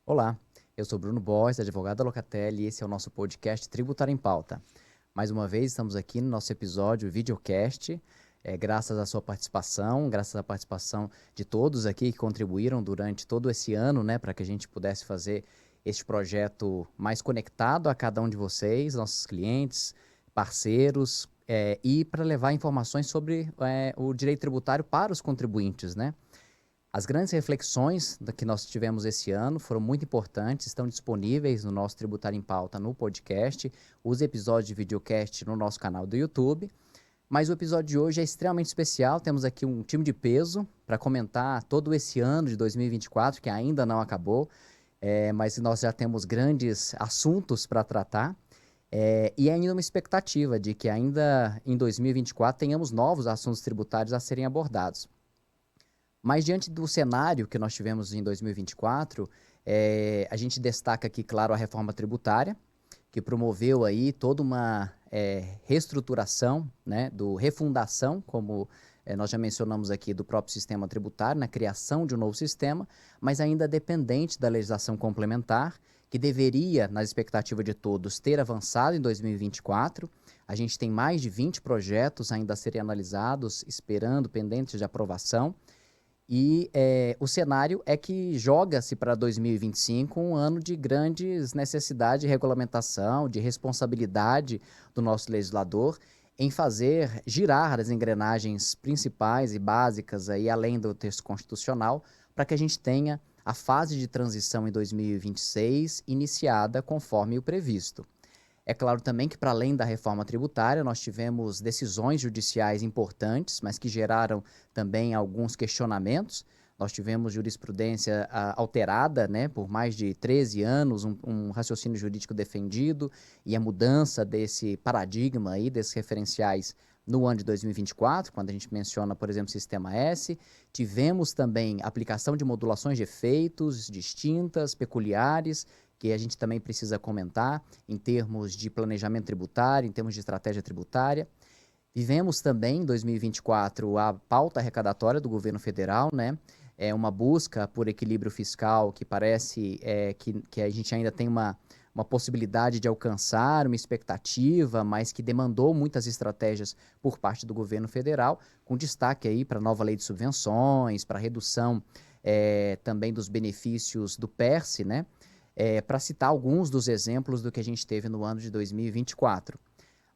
Olá, eu sou Bruno Borges, advogado da Locatelli, e esse é o nosso podcast Tributário em Pauta. Mais uma vez, estamos aqui no nosso episódio videocast, graças à sua participação, graças à participação de todos aqui que contribuíram durante todo esse ano, né, para que a gente pudesse fazer este projeto mais conectado a cada um de vocês, nossos clientes, parceiros, e para levar informações sobre o direito tributário para os contribuintes, né? As grandes reflexões que nós tivemos esse ano foram muito importantes, estão disponíveis no nosso Tributário em Pauta no podcast, os episódios de videocast no nosso canal do YouTube. Mas o episódio de hoje é extremamente especial, temos aqui um time de peso para comentar todo esse ano de 2024, que ainda não acabou, mas nós já temos grandes assuntos para tratar. E ainda uma expectativa de que ainda em 2024 tenhamos novos assuntos tributários a serem abordados. Mas diante do cenário que nós tivemos em 2024, a gente destaca aqui, claro, a reforma tributária, que promoveu aí toda uma reestruturação, né, refundação, como nós já mencionamos aqui, do próprio sistema tributário, na criação de um novo sistema, mas ainda dependente da legislação complementar, que deveria, na expectativa de todos, ter avançado em 2024. A gente tem mais de 20 projetos ainda a serem analisados, esperando, pendentes de aprovação. E o cenário é que joga-se para 2025 um ano de grandes necessidades de regulamentação, de responsabilidade do nosso legislador em fazer girar as engrenagens principais e básicas, aí, além do texto constitucional, para que a gente tenha a fase de transição em 2026 iniciada conforme o previsto. É claro também que, para além da reforma tributária, nós tivemos decisões judiciais importantes, mas que geraram também alguns questionamentos. Nós tivemos jurisprudência alterada, né, por mais de 13 anos, um raciocínio jurídico defendido e a mudança desse paradigma aí, desses referenciais no ano de 2024, quando a gente menciona, por exemplo, o Sistema S. Tivemos também aplicação de modulações de efeitos distintas, peculiares, que a gente também precisa comentar em termos de planejamento tributário, em termos de estratégia tributária. Vivemos também, em 2024, a pauta arrecadatória do governo federal, né? É uma busca por equilíbrio fiscal que parece que a gente ainda tem uma possibilidade de alcançar, uma expectativa, mas que demandou muitas estratégias por parte do governo federal, com destaque aí para a nova lei de subvenções, para a redução também dos benefícios do PERSE, né? Para citar alguns dos exemplos do que a gente teve no ano de 2024.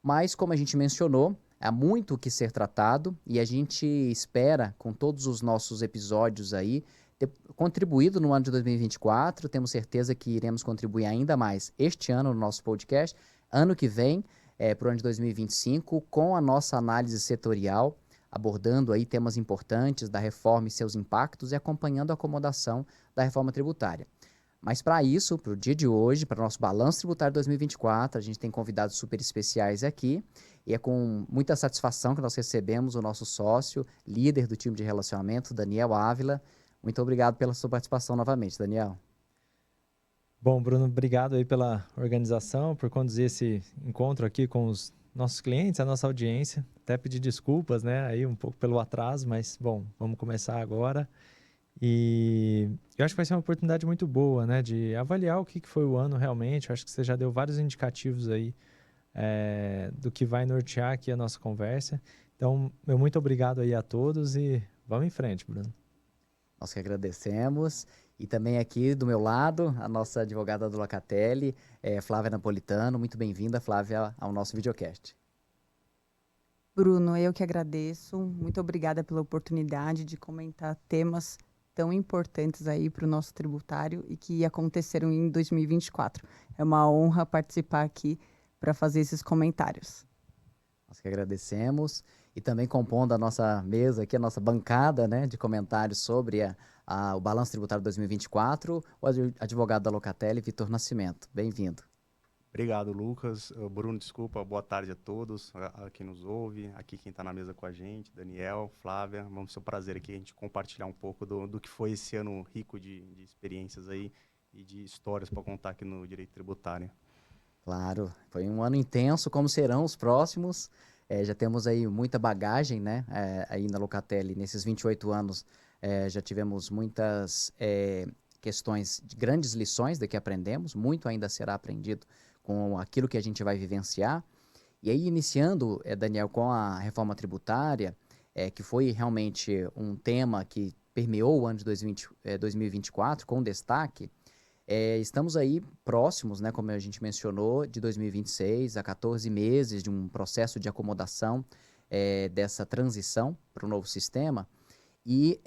Mas, como a gente mencionou, há muito o que ser tratado e a gente espera, com todos os nossos episódios aí, ter contribuído no ano de 2024. Temos certeza que iremos contribuir ainda mais este ano no nosso podcast. Ano que vem, para o ano de 2025, com a nossa análise setorial, abordando aí temas importantes da reforma e seus impactos e acompanhando a acomodação da reforma tributária. Mas para isso, para o dia de hoje, para o nosso balanço tributário 2024, a gente tem convidados super especiais aqui e é com muita satisfação que nós recebemos o nosso sócio, líder do time de relacionamento, Daniel Ávila. Muito obrigado pela sua participação novamente, Daniel. Bom, Bruno, obrigado aí pela organização, por conduzir esse encontro aqui com os nossos clientes, a nossa audiência. Até pedir desculpas, né, aí um pouco pelo atraso, mas, bom, vamos começar agora. E eu acho que vai ser uma oportunidade muito boa, né, de avaliar o que foi o ano realmente. Eu acho que você já deu vários indicativos aí do que vai nortear aqui a nossa conversa. Então, meu muito obrigado aí a todos e vamos em frente, Bruno. Nós que agradecemos. E também aqui do meu lado, a nossa advogada do Locatelli, Flávia Napolitano. Muito bem-vinda, Flávia, ao nosso videocast. Bruno, eu que agradeço. Muito obrigada pela oportunidade de comentar temas tão importantes aí para o nosso tributário e que aconteceram em 2024. É uma honra participar aqui para fazer esses comentários. Nós que agradecemos. E também compondo a nossa mesa aqui, a nossa bancada, né, de comentários sobre o Balanço Tributário 2024, o advogado da Locatelli, Vitor Nascimento. Bem-vindo. Obrigado, Lucas. Bruno, desculpa, boa tarde a todos, a quem nos ouve, aqui quem está na mesa com a gente, Daniel, Flávia. Vamos ser um prazer aqui a gente compartilhar um pouco do que foi esse ano rico de experiências aí e de histórias para contar aqui no Direito Tributário. Claro, foi um ano intenso, como serão os próximos. Já temos aí muita bagagem, né? Aí na Locatelli, nesses 28 anos, já tivemos muitas questões de grandes lições da que aprendemos, muito ainda será aprendido com aquilo que a gente vai vivenciar. E aí, iniciando, Daniel, com a reforma tributária, que foi realmente um tema que permeou o ano de 2024 com destaque, estamos aí próximos, né, como a gente mencionou, de 2026, a 14 meses de um processo de acomodação dessa transição para o novo sistema e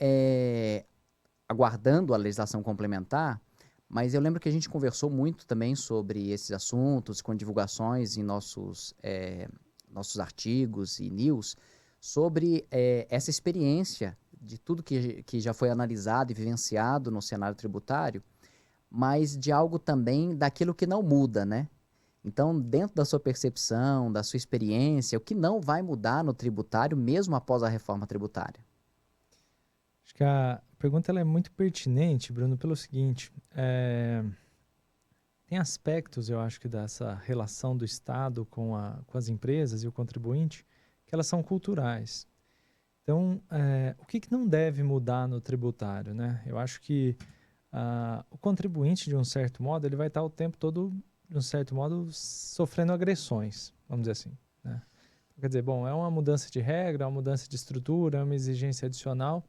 aguardando a legislação complementar, mas eu lembro que a gente conversou muito também sobre esses assuntos, com divulgações em nossos artigos e news, sobre essa experiência de tudo que já foi analisado e vivenciado no cenário tributário, mas de algo também daquilo que não muda, né? Então, dentro da sua percepção, da sua experiência, o que não vai mudar no tributário mesmo após a reforma tributária? Acho que a pergunta ela é muito pertinente, Bruno, pelo seguinte, tem aspectos, eu acho que dessa relação do Estado com as empresas e o contribuinte, que elas são culturais. Então, o que não deve mudar no tributário, né? Eu acho que o contribuinte, de um certo modo, ele vai estar o tempo todo, de um certo modo, sofrendo agressões, vamos dizer assim, né? Quer dizer, bom, é uma mudança de regra, é uma mudança de estrutura, é uma exigência adicional,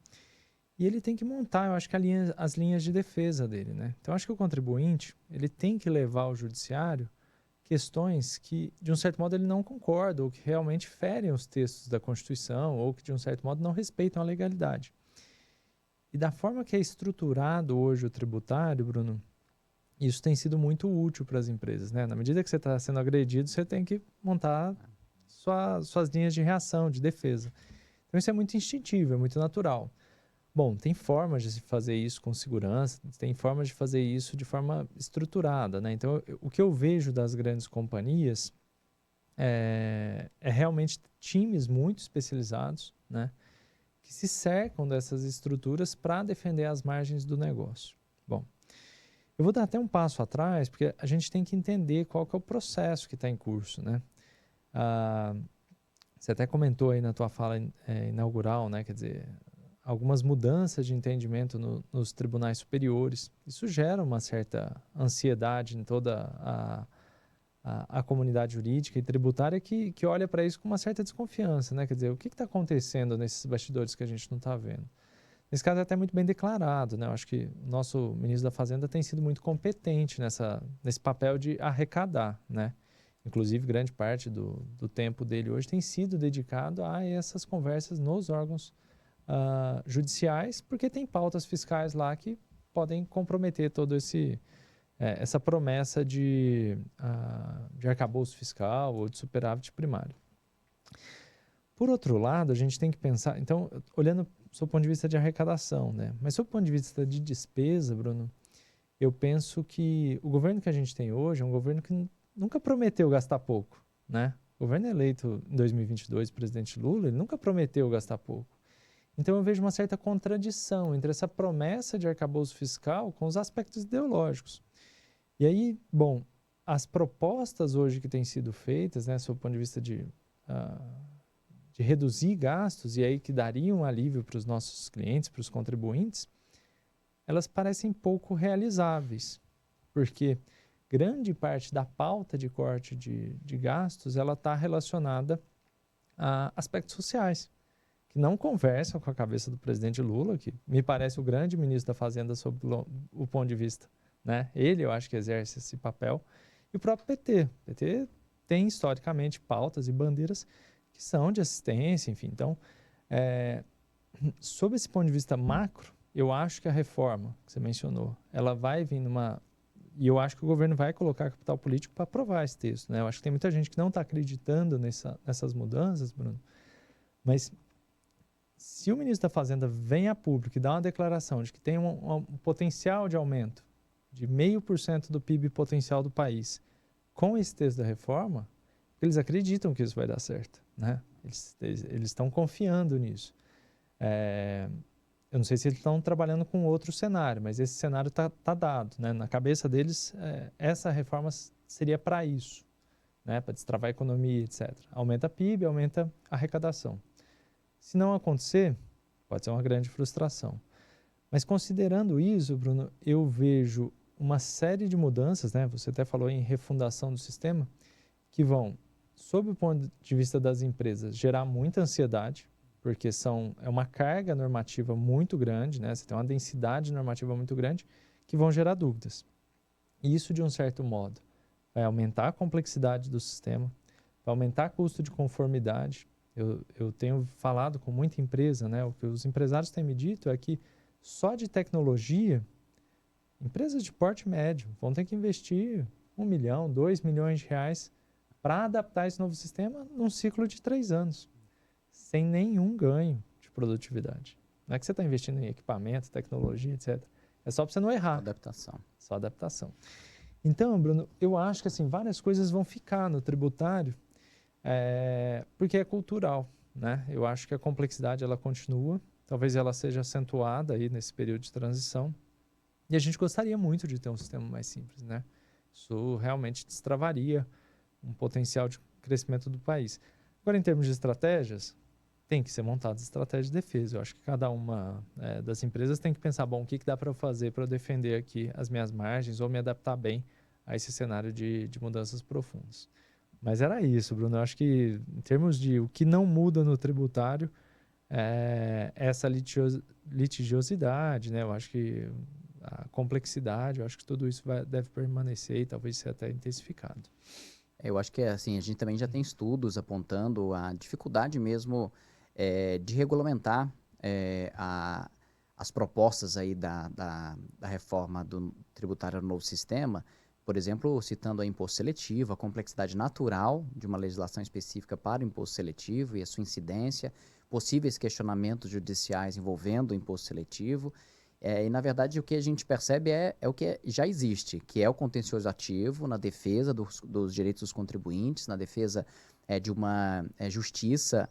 e ele tem que montar, eu acho que as linhas de defesa dele, né? Então, eu acho que o contribuinte, ele tem que levar ao judiciário questões que, de um certo modo, ele não concorda, ou que realmente ferem os textos da Constituição, ou que, de um certo modo, não respeitam a legalidade. E da forma que é estruturado hoje o tributário, Bruno, isso tem sido muito útil para as empresas, né? Na medida que você está sendo agredido, você tem que montar suas linhas de reação, de defesa. Então, isso é muito instintivo, é muito natural. Bom, tem formas de se fazer isso com segurança, tem formas de fazer isso de forma estruturada, né? Então, o que eu vejo das grandes companhias é realmente times muito especializados, né? Que se cercam dessas estruturas para defender as margens do negócio. Bom, eu vou dar até um passo atrás, porque a gente tem que entender qual que é o processo que está em curso, né? Você até comentou aí na tua fala inaugural, né? Quer dizer, algumas mudanças de entendimento nos tribunais superiores. Isso gera uma certa ansiedade em toda a comunidade jurídica e tributária que olha para isso com uma certa desconfiança, né? Quer dizer, o que está acontecendo nesses bastidores que a gente não está vendo? Nesse caso é até muito bem declarado, né? Eu acho que o nosso ministro da Fazenda tem sido muito competente nesse papel de arrecadar, né? Inclusive, grande parte do tempo dele hoje tem sido dedicado a essas conversas nos órgãos judiciais, porque tem pautas fiscais lá que podem comprometer todo essa promessa de arcabouço fiscal ou de superávit primário. Por outro lado, a gente tem que pensar, então, olhando do ponto de vista de arrecadação, né? Mas do ponto de vista de despesa, Bruno, eu penso que o governo que a gente tem hoje é um governo que nunca prometeu gastar pouco, né? O governo eleito em 2022, o presidente Lula, ele nunca prometeu gastar pouco. Então, eu vejo uma certa contradição entre essa promessa de arcabouço fiscal com os aspectos ideológicos. E aí, bom, as propostas hoje que têm sido feitas, né, sob o ponto de vista de reduzir gastos, e aí que dariam um alívio para os nossos clientes, para os contribuintes, elas parecem pouco realizáveis, porque grande parte da pauta de corte de gastos, ela está relacionada a aspectos sociais, que não conversam com a cabeça do presidente Lula, que me parece o grande ministro da Fazenda sob o ponto de vista, né? Ele, eu acho que exerce esse papel, e o próprio PT. O PT tem, historicamente, pautas e bandeiras que são de assistência, enfim. Então, sob esse ponto de vista macro, eu acho que a reforma que você mencionou, ela vai vir e eu acho que o governo vai colocar capital político para aprovar esse texto, né? Eu acho que tem muita gente que não está acreditando nessas mudanças, Bruno, mas se o ministro da Fazenda vem a público e dá uma declaração de que tem um potencial de aumento de 0,5% do PIB potencial do país com esse texto da reforma, eles acreditam que isso vai dar certo, né? Eles estão confiando nisso. Eu não sei se eles estão trabalhando com outro cenário, mas esse cenário está dado, né? Na cabeça deles, essa reforma seria para isso, né? Para destravar a economia, etc. Aumenta a PIB, aumenta a arrecadação. Se não acontecer, pode ser uma grande frustração. Mas considerando isso, Bruno, eu vejo uma série de mudanças, né? Você até falou em refundação do sistema, que vão, sob o ponto de vista das empresas, gerar muita ansiedade, porque é uma carga normativa muito grande, né? Você tem uma densidade normativa muito grande, que vão gerar dúvidas. E isso, de um certo modo, vai aumentar a complexidade do sistema, vai aumentar o custo de conformidade. Eu tenho falado com muita empresa, né? O que os empresários têm me dito é que só de tecnologia, empresas de porte médio vão ter que investir 1 milhão, 2 milhões de reais para adaptar esse novo sistema num ciclo de 3 anos, sem nenhum ganho de produtividade. Não é que você está investindo em equipamento, tecnologia, etc. É só para você não errar. Adaptação. Só adaptação. Então, Bruno, eu acho que assim, várias coisas vão ficar no tributário, porque é cultural, né? Eu acho que a complexidade ela continua, talvez ela seja acentuada aí nesse período de transição, e a gente gostaria muito de ter um sistema mais simples, né? Isso realmente destravaria um potencial de crescimento do país. Agora, em termos de estratégias, tem que ser montadas estratégias de defesa. Eu acho que cada uma das empresas tem que pensar, bom, o que dá para eu fazer para eu defender aqui as minhas margens ou me adaptar bem a esse cenário de mudanças profundas. Mas era isso, Bruno. Eu acho que, em termos de o que não muda no tributário, essa litigiosidade, né? Eu acho que a complexidade, eu acho que tudo isso deve permanecer e talvez ser até intensificado. Eu acho que assim, a gente também já tem estudos apontando a dificuldade mesmo de regulamentar as propostas aí da reforma do tributário no novo sistema. Por exemplo, citando a imposto seletivo, a complexidade natural de uma legislação específica para o imposto seletivo e a sua incidência, possíveis questionamentos judiciais envolvendo o imposto seletivo. E, na verdade, o que a gente percebe é o que já existe, que é o contencioso ativo na defesa dos direitos dos contribuintes, na defesa de uma justiça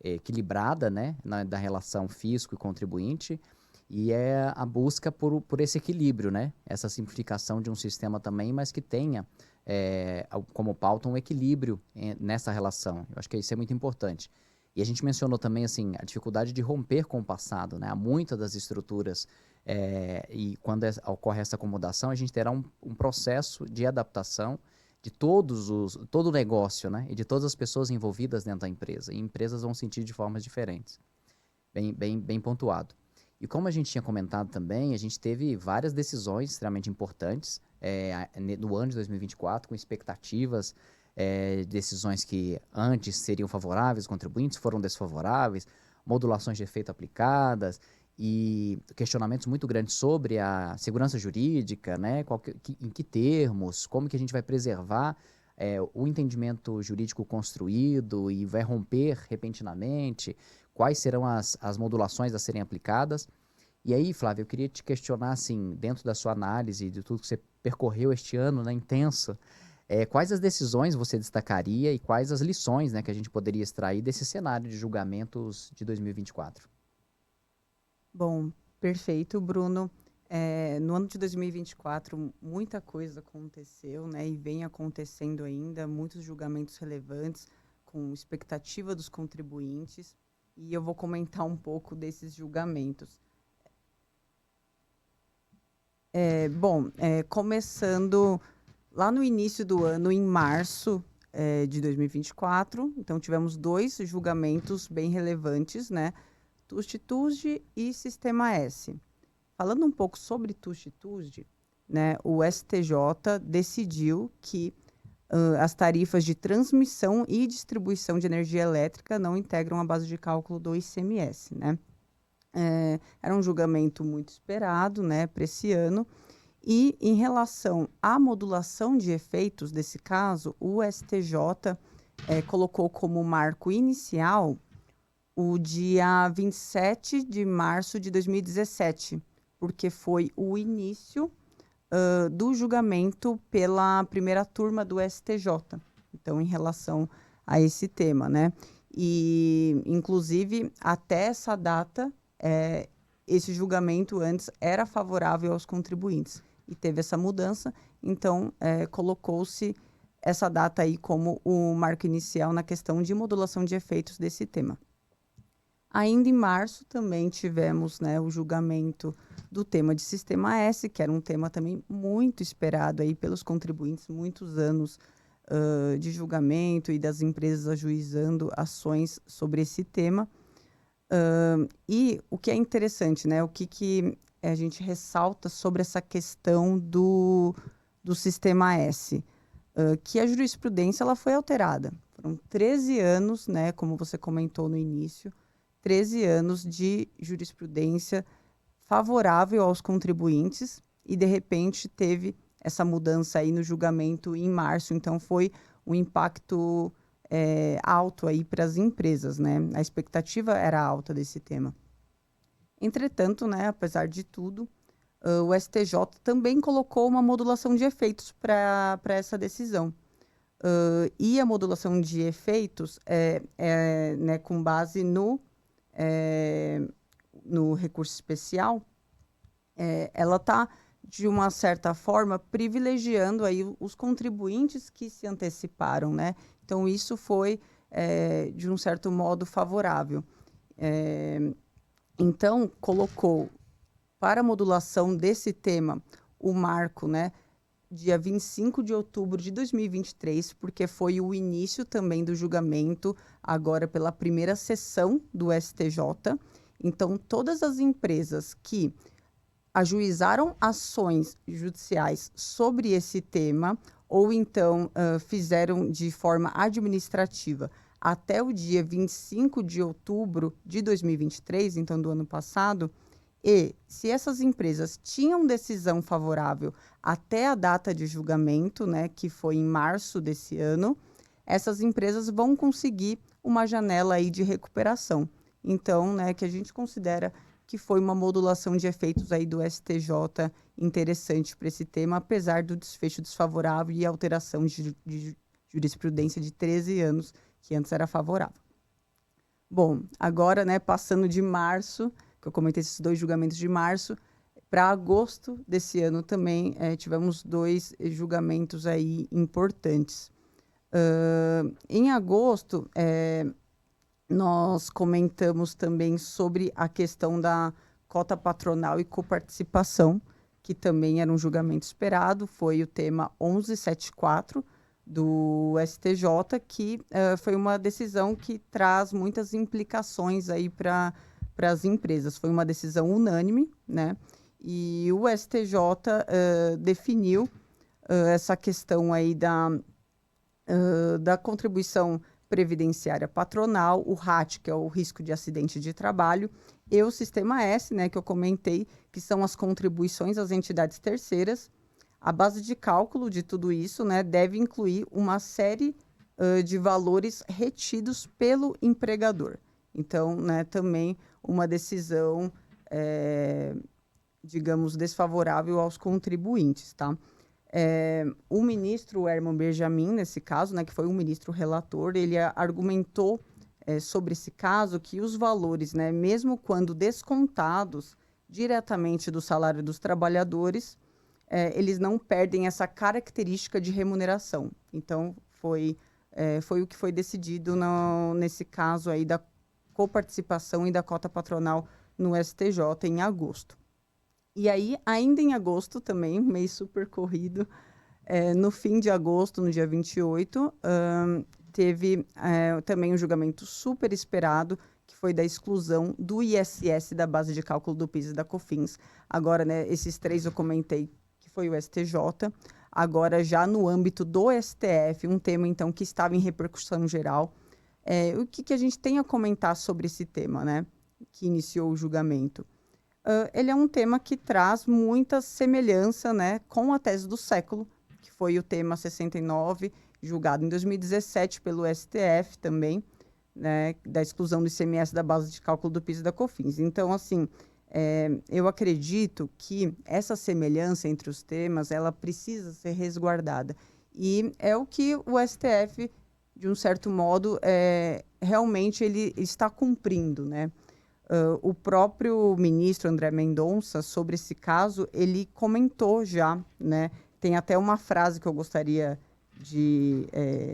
equilibrada, né, da relação fisco e contribuinte, e é a busca por esse equilíbrio, né, essa simplificação de um sistema também, mas que tenha como pauta um equilíbrio nessa relação. Eu acho que isso é muito importante. E a gente mencionou também assim, a dificuldade de romper com o passado, né? Há muitas das estruturas, e quando ocorre essa acomodação, a gente terá um processo de adaptação de todo o negócio, né? E de todas as pessoas envolvidas dentro da empresa. E empresas vão sentir de formas diferentes. Bem pontuado. E como a gente tinha comentado também, a gente teve várias decisões extremamente importantes no ano de 2024, com expectativas, decisões que antes seriam favoráveis aos contribuintes, foram desfavoráveis, modulações de efeito aplicadas e questionamentos muito grandes sobre a segurança jurídica, né? Em que termos, como que a gente vai preservar o entendimento jurídico construído e vai romper repentinamente, quais serão as modulações a serem aplicadas. E aí, Flávio, eu queria te questionar, assim, dentro da sua análise de tudo que você percorreu este ano, né, intenso, quais as decisões você destacaria e quais as lições, né, que a gente poderia extrair desse cenário de julgamentos de 2024? Bom, perfeito, Bruno. No ano de 2024, muita coisa aconteceu, né, e vem acontecendo ainda, muitos julgamentos relevantes, com expectativa dos contribuintes, e eu vou comentar um pouco desses julgamentos. Começando lá no início do ano, em março de 2024, então tivemos 2 julgamentos bem relevantes, né? TUSD e Sistema S. Falando um pouco sobre TUSD, né, o STJ decidiu que as tarifas de transmissão e distribuição de energia elétrica não integram a base de cálculo do ICMS, né? Era um julgamento muito esperado, né, para esse ano. E, em relação à modulação de efeitos desse caso, o STJ colocou como marco inicial o dia 27 de março de 2017, porque foi o início do julgamento pela primeira turma do STJ. Então, em relação a esse tema, né? E, inclusive, até essa data, esse julgamento antes era favorável aos contribuintes. E teve essa mudança, então colocou-se essa data aí como o marco inicial na questão de modulação de efeitos desse tema. Ainda em março também tivemos, né, o julgamento do tema de Sistema S, que era um tema também muito esperado aí pelos contribuintes, muitos anos de julgamento e das empresas ajuizando ações sobre esse tema. E o que é interessante, né, o que a gente ressalta sobre essa questão do Sistema S, que a jurisprudência ela foi alterada. Foram 13 anos, né, como você comentou no início, 13 anos de jurisprudência favorável aos contribuintes e, de repente, teve essa mudança aí no julgamento em março. Então, foi um impacto alto aí para as empresas, né? A expectativa era alta desse tema. Entretanto, né, apesar de tudo, o STJ também colocou uma modulação de efeitos para essa decisão. E a modulação de efeitos né, com base no recurso especial, ela está, de uma certa forma, privilegiando aí os contribuintes que se anteciparam, né? Então, isso foi, de um certo modo, favorável. Então, colocou para a modulação desse tema o marco, né, dia 25 de outubro de 2023, porque foi o início também do julgamento, agora pela primeira sessão do STJ. Então, todas as empresas que ajuizaram ações judiciais sobre esse tema, ou então fizeram de forma administrativa até o dia 25 de outubro de 2023, então do ano passado, e se essas empresas tinham decisão favorável até a data de julgamento, né, que foi em março desse ano, essas empresas vão conseguir uma janela aí de recuperação. Então, né, que a gente considera que foi uma modulação de efeitos aí do STJ interessante para esse tema, apesar do desfecho desfavorável e alteração de jurisprudência de 13 anos, que antes era favorável. Bom, agora, né, passando de março, que eu comentei esses 2 julgamentos de março, para agosto desse ano também tivemos 2 julgamentos aí importantes. Em agosto, nós comentamos também sobre a questão da cota patronal e coparticipação, que também era um julgamento esperado, foi o tema 1174 do STJ, que foi uma decisão que traz muitas implicações aí para as empresas. Foi uma decisão unânime, né? E o STJ definiu essa questão aí da contribuição previdenciária patronal, o RAT, que é o risco de acidente de trabalho, e o Sistema S, né, que eu comentei, que são as contribuições às entidades terceiras. A base de cálculo de tudo isso, né, deve incluir uma série de valores retidos pelo empregador. Então, né, também uma decisão, digamos, desfavorável aos contribuintes, tá? O ministro Herman Benjamin, nesse caso, né, que foi o ministro relator, ele argumentou sobre esse caso que os valores, né, mesmo quando descontados diretamente do salário dos trabalhadores, eles não perdem essa característica de remuneração. Então, foi o que foi decidido nesse caso aí da coparticipação e da cota patronal no STJ em agosto. E aí, ainda em agosto também, mês super corrido, no fim de agosto, no dia 28, teve também um julgamento super esperado, que foi da exclusão do ISS da base de cálculo do PIS e da COFINS. Agora, né, esses 3 eu comentei, que foi o STJ. Agora, já no âmbito do STF, um tema, então, que estava em repercussão geral. O que a gente tem a comentar sobre esse tema, né, que iniciou o julgamento? Ele é um tema que traz muita semelhança, né, com a tese do século, que foi o tema 69, julgado em 2017 pelo STF também, né, da exclusão do ICMS da base de cálculo do PIS e da COFINS. Então, assim, eu acredito que essa semelhança entre os temas, ela precisa ser resguardada. E é o que o STF, de um certo modo, realmente ele está cumprindo, né? O próprio ministro André Mendonça, sobre esse caso, ele comentou já, né? Tem até uma frase que eu gostaria de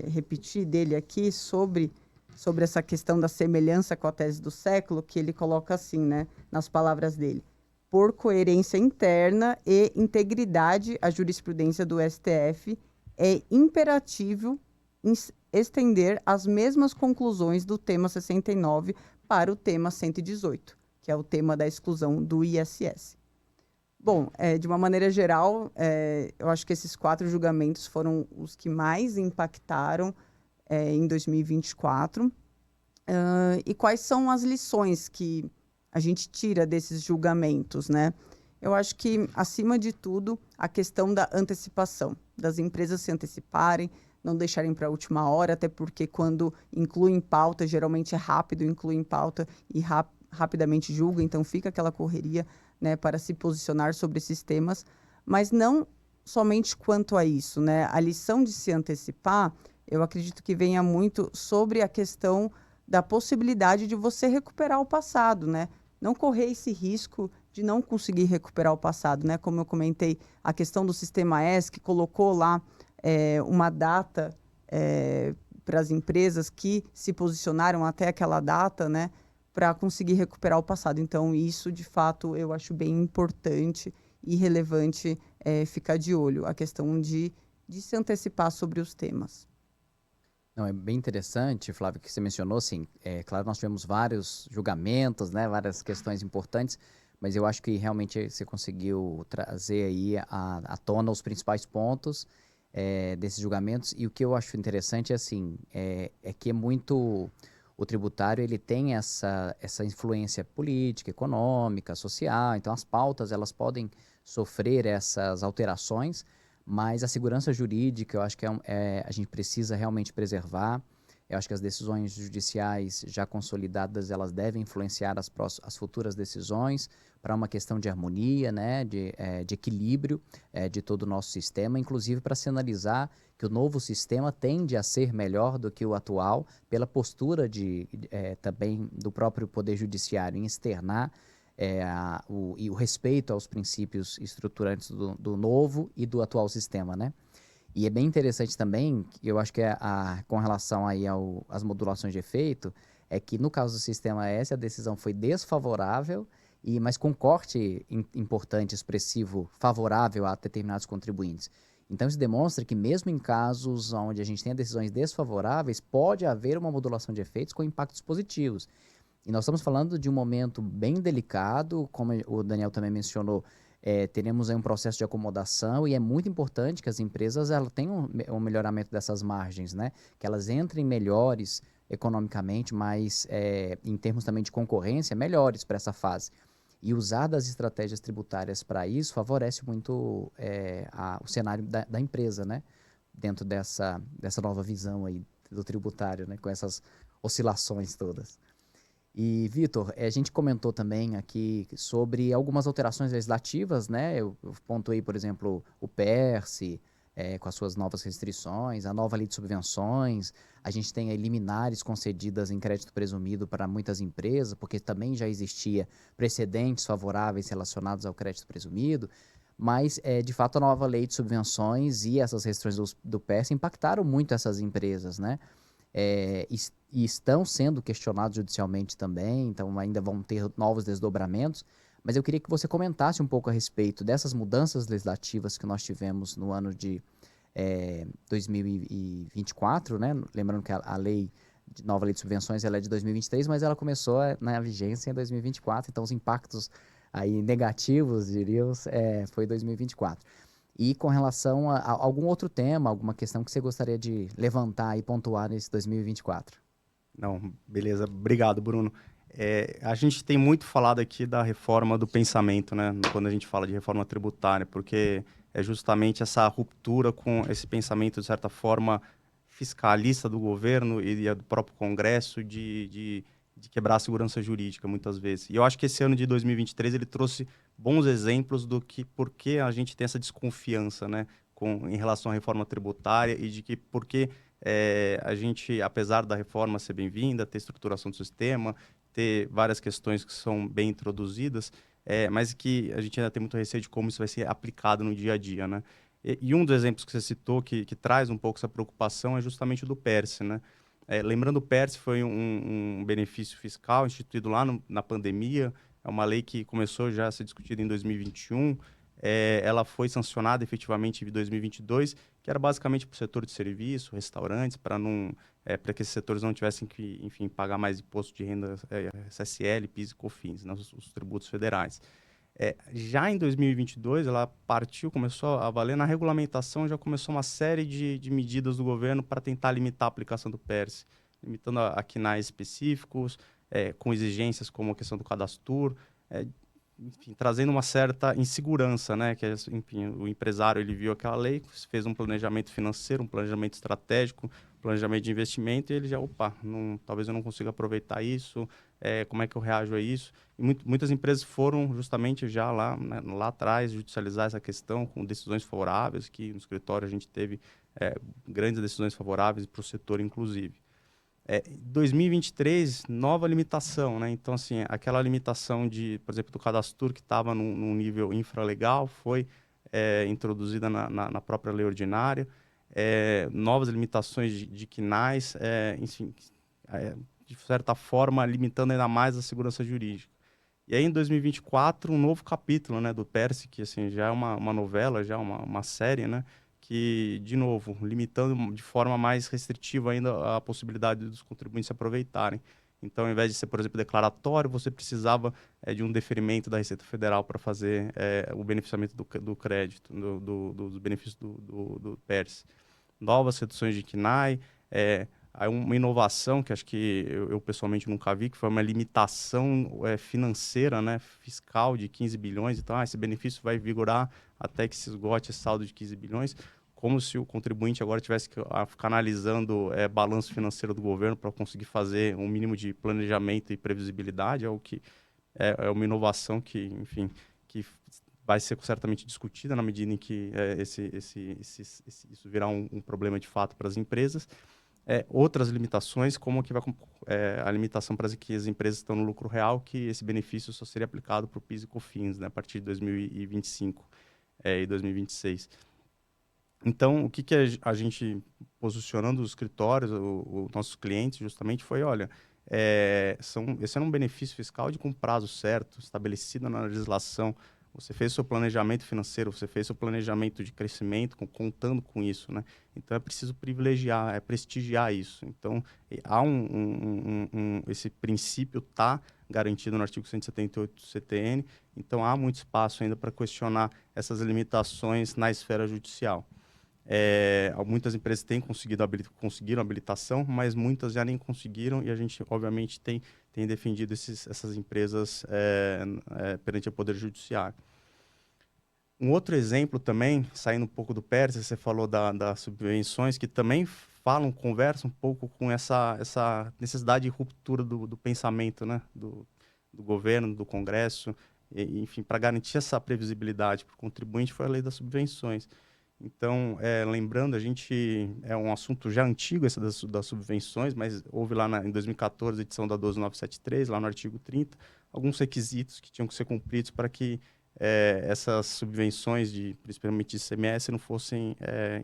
repetir dele aqui sobre sobre essa questão da semelhança com a tese do século, que ele coloca assim, né, nas palavras dele: por coerência interna e integridade à jurisprudência do STF, é imperativo estender as mesmas conclusões do tema 69 para o tema 118, que é o tema da exclusão do ISS. Bom, de uma maneira geral, eu acho que esses 4 julgamentos foram os que mais impactaram em 2024. E quais são as lições que a gente tira desses julgamentos, né? Eu acho que, acima de tudo, a questão da antecipação, das empresas se anteciparem, não deixarem para a última hora, até porque quando incluem pauta, geralmente é rápido, incluem pauta e rapidamente julga, então fica aquela correria, né, para se posicionar sobre esses temas, mas não somente quanto a isso, né? A lição de se antecipar, eu acredito que venha muito sobre a questão da possibilidade de você recuperar o passado, né? Não correr esse risco de não conseguir recuperar o passado, né? Como eu comentei, a questão do Sistema S, que colocou lá uma data para as empresas que se posicionaram até aquela data, né? Para conseguir recuperar o passado. Então, isso, de fato, eu acho bem importante e relevante ficar de olho, a questão de se antecipar sobre os temas. Não, é bem interessante, Flávio, que você mencionou, assim, claro, nós tivemos vários julgamentos, né, várias questões importantes, mas eu acho que realmente você conseguiu trazer aí à tona os principais pontos desses julgamentos, e o que eu acho interessante é assim, que é muito, o tributário, ele tem essa influência política, econômica, social, então as pautas, elas podem sofrer essas alterações, mas a segurança jurídica, eu acho que a gente precisa realmente preservar. Eu acho que as decisões judiciais já consolidadas, elas devem influenciar as futuras decisões para uma questão de harmonia, né, de equilíbrio de todo o nosso sistema, inclusive para se analisar que o novo sistema tende a ser melhor do que o atual, pela postura também do próprio Poder Judiciário em externar o respeito aos princípios estruturantes do novo e do atual sistema, né? E é bem interessante também, eu acho que com relação aí às modulações de efeito, é que no caso do Sistema S, a decisão foi desfavorável, mas com corte importante, expressivo, favorável a determinados contribuintes. Então, isso demonstra que mesmo em casos onde a gente tem decisões desfavoráveis, pode haver uma modulação de efeitos com impactos positivos. E nós estamos falando de um momento bem delicado, como o Daniel também mencionou, teremos aí um processo de acomodação e é muito importante que as empresas tenham um melhoramento dessas margens, né? Que elas entrem melhores economicamente, mas em termos também de concorrência, melhores para essa fase. E usar das estratégias tributárias para isso favorece muito o cenário da empresa, né? Dentro dessa nova visão aí do tributário, né? Com essas oscilações todas. E, Vitor, a gente comentou também aqui sobre algumas alterações legislativas, né? Eu pontuei, por exemplo, o PERSE, com as suas novas restrições, a nova lei de subvenções, a gente tem aí liminares concedidas em crédito presumido para muitas empresas, porque também já existia precedentes favoráveis relacionados ao crédito presumido, mas, de fato, a nova lei de subvenções e essas restrições do PERSE impactaram muito essas empresas, né? E estão sendo questionados judicialmente também, então ainda vão ter novos desdobramentos, mas eu queria que você comentasse um pouco a respeito dessas mudanças legislativas que nós tivemos no ano de 2024, né? Lembrando que a nova lei de subvenções ela é de 2023, mas ela começou na vigência em 2024, então os impactos aí negativos, diríamos, foi 2024. E com relação a algum outro tema, alguma questão que você gostaria de levantar e pontuar nesse 2024? Não, beleza. Obrigado, Bruno. A gente tem muito falado aqui da reforma do pensamento, né? Quando a gente fala de reforma tributária, porque é justamente essa ruptura com esse pensamento, de certa forma, fiscalista do governo e do próprio Congresso de quebrar a segurança jurídica, muitas vezes. E eu acho que esse ano de 2023 ele trouxe bons exemplos por que a gente tem essa desconfiança, né? Em relação à reforma tributária e de que por que a gente, apesar da reforma ser bem-vinda, ter estruturação do sistema, ter várias questões que são bem introduzidas, mas que a gente ainda tem muito receio de como isso vai ser aplicado no dia a dia, né? E um dos exemplos que você citou que traz um pouco essa preocupação é justamente o do PERSE, né? Lembrando, o PERSE foi um benefício fiscal instituído lá na pandemia, é uma lei que começou já a ser discutida em 2021, ela foi sancionada efetivamente em 2022, que era basicamente para o setor de serviço, restaurantes, para que esses setores não tivessem que, enfim, pagar mais imposto de renda, CSL, PIS e COFINS, né, os tributos federais. Já em 2022, ela começou a valer na regulamentação, já começou uma série de medidas do governo para tentar limitar a aplicação do PERSE, limitando a KNAIs específicos, com exigências como a questão do cadastro, enfim, trazendo uma certa insegurança, né? Que, enfim, o empresário ele viu aquela lei, fez um planejamento financeiro, um planejamento estratégico, planejamento de investimento, e ele já, talvez eu não consiga aproveitar isso, como é que eu reajo a isso? E muitas empresas foram justamente já lá, né, lá atrás judicializar essa questão com decisões favoráveis, que no escritório a gente teve grandes decisões favoráveis para o setor, inclusive. 2023, nova limitação, né? Então, assim, aquela limitação por exemplo, do cadastro que estava num nível infralegal foi introduzida na própria lei ordinária. Novas limitações de KNAIs, enfim, de certa forma, limitando ainda mais a segurança jurídica. E aí, em 2024, um novo capítulo, né, do PERSE, que assim, já é uma novela, já uma série, né? Que, de novo, limitando de forma mais restritiva ainda a possibilidade dos contribuintes se aproveitarem. Então, ao invés de ser, por exemplo, declaratório, você precisava de um deferimento da Receita Federal para fazer o beneficiamento do crédito, dos benefícios do PERSE. Novas reduções de KNAI, aí uma inovação que acho que eu pessoalmente nunca vi, que foi uma limitação financeira, né, fiscal de 15 bilhões. Então, esse benefício vai vigorar até que se esgote esse saldo de 15 bilhões, como se o contribuinte agora tivesse que ficar analisando balanço financeiro do governo para conseguir fazer um mínimo de planejamento e previsibilidade, o que é uma inovação que, enfim, que vai ser certamente discutida na medida em que isso virar um problema de fato para as empresas. Outras limitações, como que a limitação para que as empresas estão no lucro real, que esse benefício só seria aplicado para o PIS e COFINS, né, a partir de 2025 e 2026. Então, o que a gente, posicionando os escritórios, os nossos clientes, justamente foi, olha, esse era um benefício fiscal com prazo certo, estabelecido na legislação. Você fez seu planejamento financeiro, você fez seu planejamento de crescimento, contando com isso, né? Então, é preciso privilegiar, prestigiar isso. Então, há esse princípio está garantido no artigo 178 do CTN, então há muito espaço ainda para questionar essas limitações na esfera judicial. Muitas empresas conseguiram habilitação, mas muitas já nem conseguiram, e a gente, obviamente, tem defendido essas empresas perante o Poder Judiciário. Um outro exemplo também, saindo um pouco do PERSE, você falou das subvenções, que também conversam um pouco com essa necessidade de ruptura do pensamento, né, do governo, do Congresso, enfim, para garantir essa previsibilidade para o contribuinte, foi a lei das subvenções. Então, lembrando, é um assunto já antigo, esse das subvenções, mas houve lá em 2014, edição da 12973, lá no artigo 30, alguns requisitos que tinham que ser cumpridos para que essas subvenções, principalmente de ICMS, não fossem,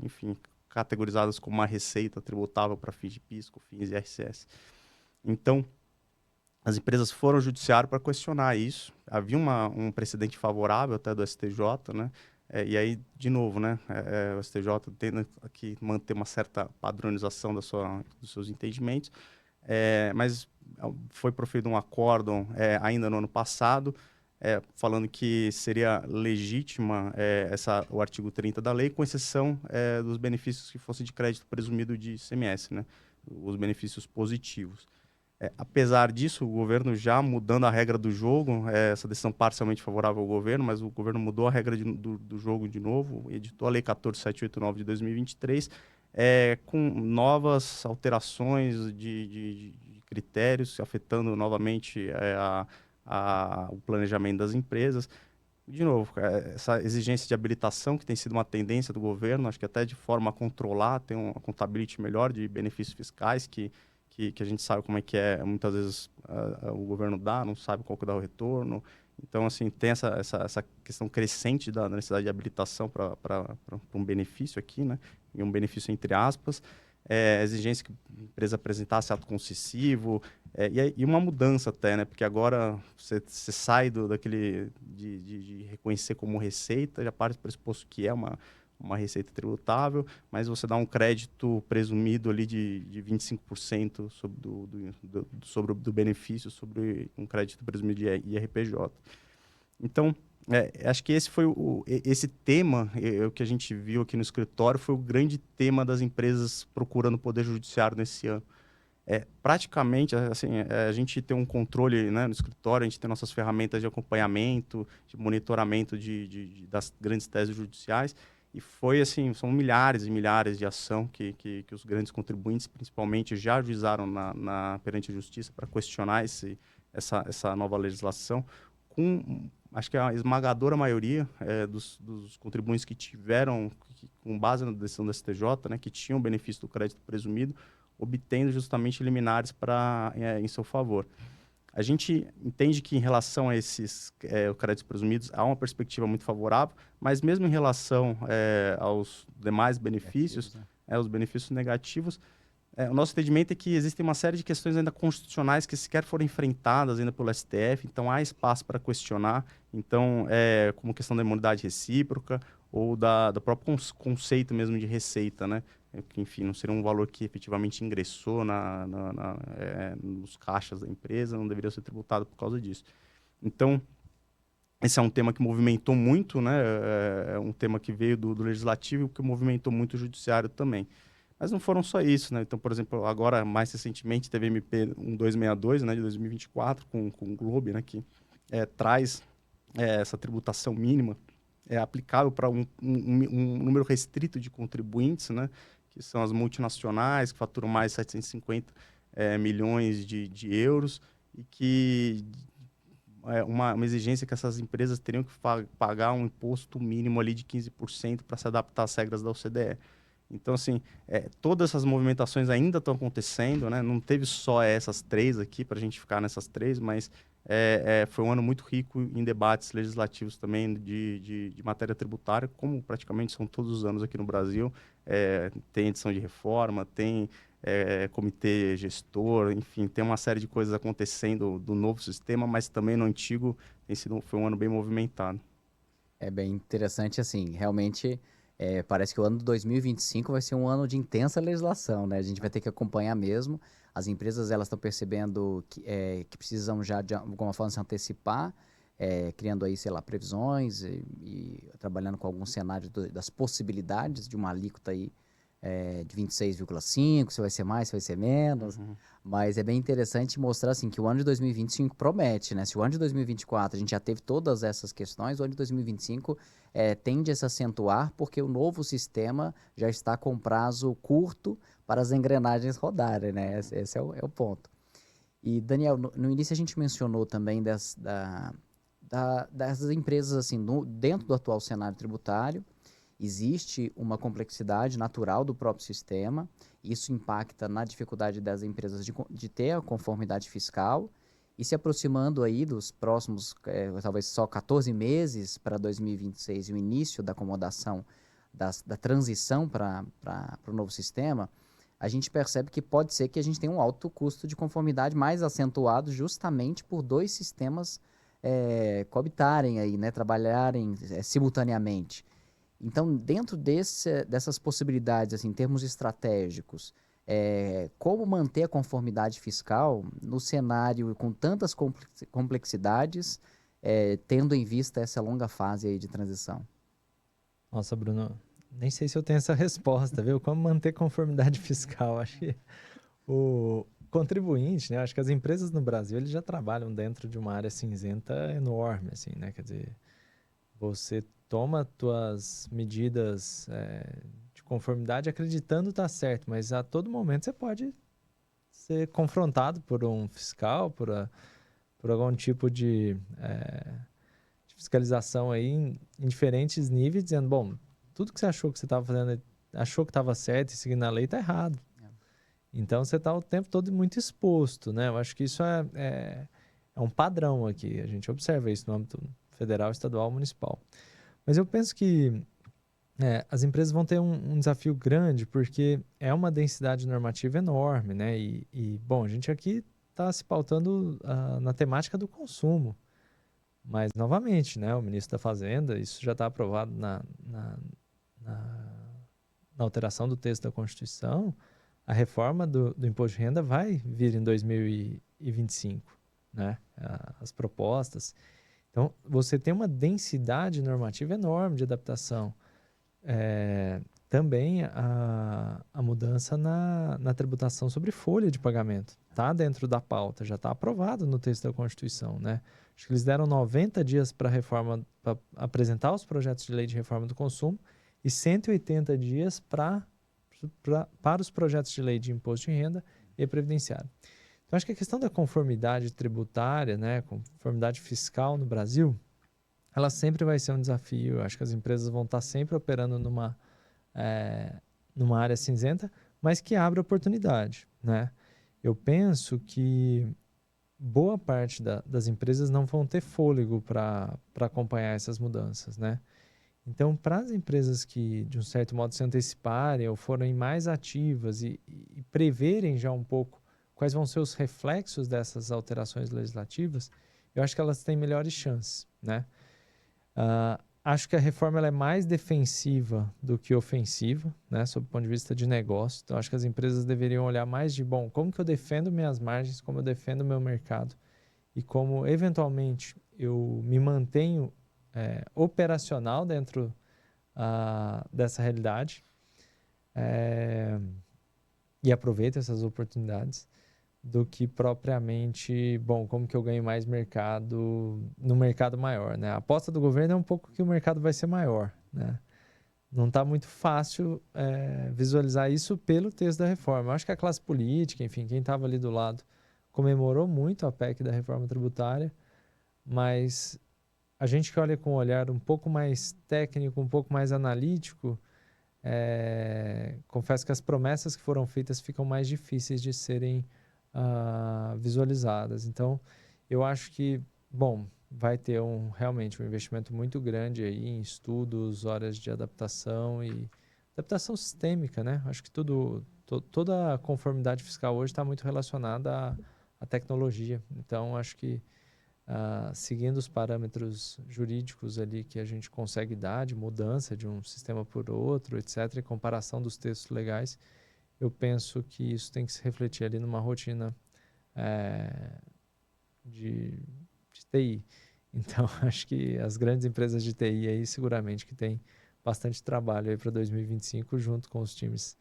enfim, categorizadas como uma receita tributável para fins de PIS, COFINS e IRCS. Então, as empresas foram ao judiciário para questionar isso. Havia um precedente favorável até do STJ, né? E aí, de novo, né, o STJ tem que manter uma certa padronização dos seus entendimentos, mas foi proferido um acórdão ainda no ano passado, falando que seria legítima o artigo 30 da lei, com exceção dos benefícios que fossem de crédito presumido de ICMS, né, os benefícios positivos. Apesar disso, o governo já mudando a regra do jogo, essa decisão parcialmente favorável ao governo, mas o governo mudou a regra do jogo de novo, editou a Lei 14789 de 2023, com novas alterações de critérios, afetando novamente o planejamento das empresas. De novo, essa exigência de habilitação, que tem sido uma tendência do governo, acho que até de forma a controlar, ter uma contabilidade melhor de benefícios fiscais, que a gente sabe como é que muitas vezes o governo não sabe qual que dá o retorno. Então, assim, tem essa questão crescente da necessidade de habilitação para um benefício aqui, né? E um benefício entre aspas. exigência que a empresa apresentasse ato concessivo, e uma mudança até, né? Porque agora você sai daquele de reconhecer como receita, já parte do pressuposto que é uma receita tributável, mas você dá um crédito presumido ali de 25% sobre do benefício, sobre um crédito presumido de IRPJ. Então, acho que esse foi esse tema, o que a gente viu aqui no escritório, foi o grande tema das empresas procurando o Poder Judiciário nesse ano. Praticamente, assim, a gente tem um controle, né, no escritório, a gente tem nossas ferramentas de acompanhamento, de monitoramento das grandes teses judiciais, e foi assim, são milhares e milhares de ação que os grandes contribuintes, principalmente, já ajuizaram perante a justiça para questionar essa nova legislação, acho que a esmagadora maioria dos contribuintes que tiveram, com base na decisão do STJ, né, que tinham o benefício do crédito presumido, obtendo justamente liminares em seu favor. A gente entende que em relação a esses créditos presumidos há uma perspectiva muito favorável, mas mesmo em relação aos demais benefícios, os benefícios negativos, o nosso entendimento é que existem uma série de questões ainda constitucionais que sequer foram enfrentadas ainda pelo STF, então há espaço para questionar, então, como questão da imunidade recíproca ou do próprio conceito mesmo de receita, né? Que, enfim, não seria um valor que efetivamente ingressou nos caixas da empresa, não deveria ser tributado por causa disso. Então, esse é um tema que movimentou muito, né? É um tema que veio do legislativo e que movimentou muito o judiciário também. Mas não foram só isso, né? Então, por exemplo, agora, mais recentemente, teve MP 1262, né, de 2024, com o Globe, né, que traz essa tributação mínima aplicável para um número restrito de contribuintes, né, que são as multinacionais, que faturam mais de 750 milhões de euros, e que uma exigência que essas empresas teriam que pagar um imposto mínimo ali de 15% para se adaptar às regras da OCDE. Então, assim, todas essas movimentações ainda estão acontecendo, né? Não teve só essas três aqui, para a gente ficar nessas três, mas foi um ano muito rico em debates legislativos também de matéria tributária, como praticamente são todos os anos aqui no Brasil. Tem edição de reforma, tem comitê gestor, enfim, tem uma série de coisas acontecendo do novo sistema, mas também no antigo foi um ano bem movimentado. É bem interessante, assim, realmente parece que o ano de 2025 vai ser um ano de intensa legislação, né? A gente vai ter que acompanhar mesmo. As empresas, elas estão percebendo que precisam já, de alguma forma, se antecipar, criando aí, sei lá, previsões e trabalhando com algum cenário das possibilidades de uma alíquota aí de 26,5, se vai ser mais, se vai ser menos. Uhum. Mas é bem interessante mostrar assim, que o ano de 2025 promete, né? Se o ano de 2024 a gente já teve todas essas questões, o ano de 2025 tende a se acentuar porque o novo sistema já está com prazo curto para as engrenagens rodarem, né? Esse é o ponto. E, Daniel, no início a gente mencionou também dessas empresas, assim, dentro do atual cenário tributário, existe uma complexidade natural do próprio sistema, isso impacta na dificuldade das empresas de ter a conformidade fiscal, e se aproximando aí dos próximos, talvez só 14 meses para 2026 e o início da acomodação, da transição para o novo sistema, a gente percebe que pode ser que a gente tenha um alto custo de conformidade mais acentuado justamente por dois sistemas coabitarem aí, né, trabalharem simultaneamente. Então, dentro dessas possibilidades, assim, em termos estratégicos, como manter a conformidade fiscal no cenário com tantas complexidades, tendo em vista essa longa fase aí de transição? Nossa, Bruno, nem sei se eu tenho essa resposta, viu? Como manter conformidade fiscal? Acho que o contribuinte, né? Acho que as empresas no Brasil, eles já trabalham dentro de uma área cinzenta enorme, assim, né? Quer dizer, você toma tuas medidas de conformidade acreditando estar certo, mas a todo momento você pode ser confrontado por um fiscal, por algum tipo de fiscalização aí em diferentes níveis, dizendo, bom, tudo que você achou que você estava fazendo, achou que estava certo e seguindo a lei, está errado. Então, você está o tempo todo muito exposto, né? Eu acho que isso é um padrão aqui. A gente observa isso no âmbito federal, estadual, municipal. Mas eu penso que As empresas vão ter um desafio grande porque é uma densidade normativa enorme, né? Bom, a gente aqui está se pautando na temática do consumo. Mas, novamente, né, o ministro da Fazenda, isso já está aprovado na alteração do texto da Constituição, a reforma do imposto de renda vai vir em 2025, né? As propostas. Então, você tem uma densidade normativa enorme de adaptação. Também a mudança na tributação sobre folha de pagamento. Está dentro da pauta, já está aprovado no texto da Constituição, né? Acho que eles deram 90 dias para apresentar os projetos de lei de reforma do consumo e 180 dias para os projetos de lei de imposto de renda e previdenciário. Então, acho que a questão da conformidade tributária, né, conformidade fiscal no Brasil, ela sempre vai ser um desafio. Acho que as empresas vão estar sempre operando numa área cinzenta, mas que abre oportunidade, né? Eu penso que boa parte das empresas não vão ter fôlego para acompanhar essas mudanças, né? Então, para as empresas que, de um certo modo, se anteciparem ou forem mais ativas e preverem já um pouco quais vão ser os reflexos dessas alterações legislativas, eu acho que elas têm melhores chances, né? Acho que a reforma ela é mais defensiva do que ofensiva, né, sob o ponto de vista de negócio. Então, acho que as empresas deveriam olhar mais como que eu defendo minhas margens, como eu defendo meu mercado e como, eventualmente, eu me mantenho operacional dentro dessa realidade e aproveito essas oportunidades, do que propriamente, como que eu ganho mais mercado no mercado maior, né? A aposta do governo é um pouco que o mercado vai ser maior, né? Não está muito fácil visualizar isso pelo texto da reforma. Eu acho que a classe política, enfim, quem estava ali do lado, comemorou muito a PEC da reforma tributária, mas a gente que olha com um olhar um pouco mais técnico, um pouco mais analítico, confesso que as promessas que foram feitas ficam mais difíceis de serem visualizadas. Então, eu acho que, vai ter realmente um investimento muito grande aí em estudos, horas de adaptação e adaptação sistêmica, né? Acho que toda a conformidade fiscal hoje está muito relacionada à tecnologia. Então, acho que seguindo os parâmetros jurídicos ali que a gente consegue dar de mudança de um sistema por outro, etc., e comparação dos textos legais, eu penso que isso tem que se refletir ali numa rotina de TI. Então, acho que as grandes empresas de TI aí seguramente que tem bastante trabalho aí para 2025 junto com os times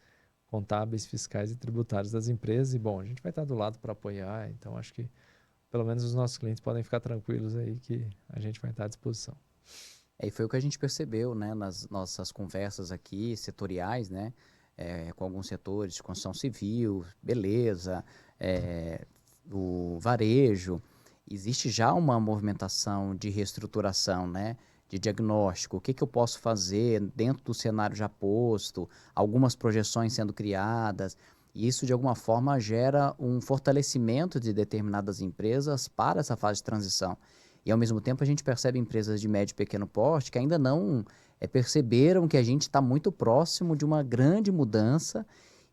contábeis, fiscais e tributários das empresas. E, a gente vai estar do lado para apoiar. Então, acho que pelo menos os nossos clientes podem ficar tranquilos aí que a gente vai estar à disposição. E foi o que a gente percebeu, né, nas nossas conversas aqui, setoriais, né, com alguns setores de construção civil, beleza, o varejo. Existe já uma movimentação de reestruturação, né, de diagnóstico. O que eu posso fazer dentro do cenário já posto, algumas projeções sendo criadas. E isso, de alguma forma, gera um fortalecimento de determinadas empresas para essa fase de transição. E, ao mesmo tempo, a gente percebe empresas de médio e pequeno porte que ainda não perceberam que a gente está muito próximo de uma grande mudança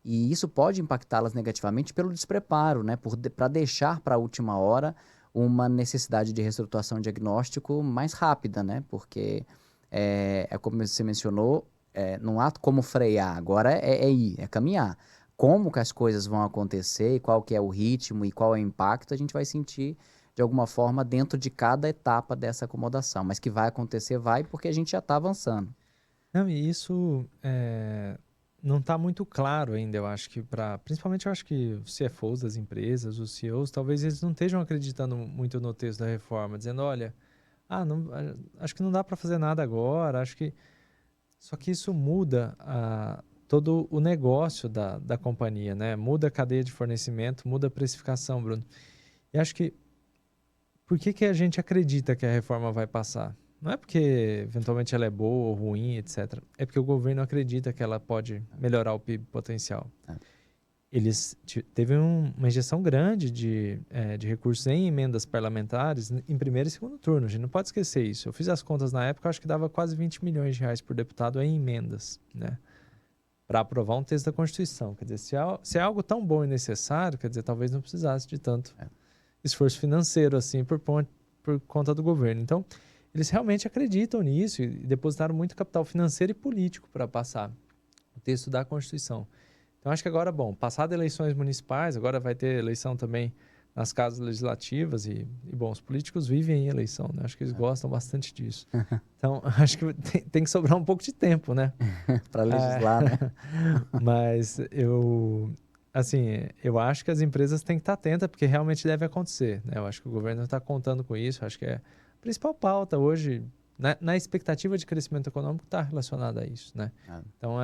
e isso pode impactá-las negativamente pelo despreparo, né? Para deixar para a última hora uma necessidade de reestruturação diagnóstico mais rápida, né? Porque, como você mencionou, não há como frear, agora é ir, é caminhar. Como que as coisas vão acontecer e qual que é o ritmo e qual é o impacto, a gente vai sentir de alguma forma dentro de cada etapa dessa acomodação. Mas que vai acontecer, vai, porque a gente já está avançando. Não, e isso não está muito claro ainda, eu acho que principalmente eu acho que os CFOs das empresas, os CEOs, talvez eles não estejam acreditando muito no texto da reforma, dizendo, olha, acho que não dá para fazer nada agora, só que isso muda todo o negócio da companhia, né? Muda a cadeia de fornecimento, muda a precificação, Bruno. E acho que por que a gente acredita que a reforma vai passar? Não é porque eventualmente ela é boa ou ruim, etc. É porque o governo acredita que ela pode melhorar o PIB potencial. teve uma injeção grande de recursos em emendas parlamentares em primeiro e segundo turno. A gente não pode esquecer isso. Eu fiz as contas na época, acho que dava quase 20 milhões de reais por deputado em emendas, né? Para aprovar um texto da Constituição. Quer dizer, se é algo tão bom e necessário, quer dizer, talvez não precisasse de tanto esforço financeiro assim por conta do governo. Então, eles realmente acreditam nisso e depositaram muito capital financeiro e político para passar o texto da Constituição. Então, acho que agora, passadas eleições municipais, agora vai ter eleição também nas casas legislativas e os políticos vivem em eleição, né? Acho que eles gostam bastante disso. Então, acho que tem que sobrar um pouco de tempo, né? Para legislar, né? Mas eu acho que as empresas têm que estar atentas, porque realmente deve acontecer, né? Eu acho que o governo está contando com isso, acho que é a principal pauta hoje, na expectativa de crescimento econômico, está relacionada a isso, né? Então,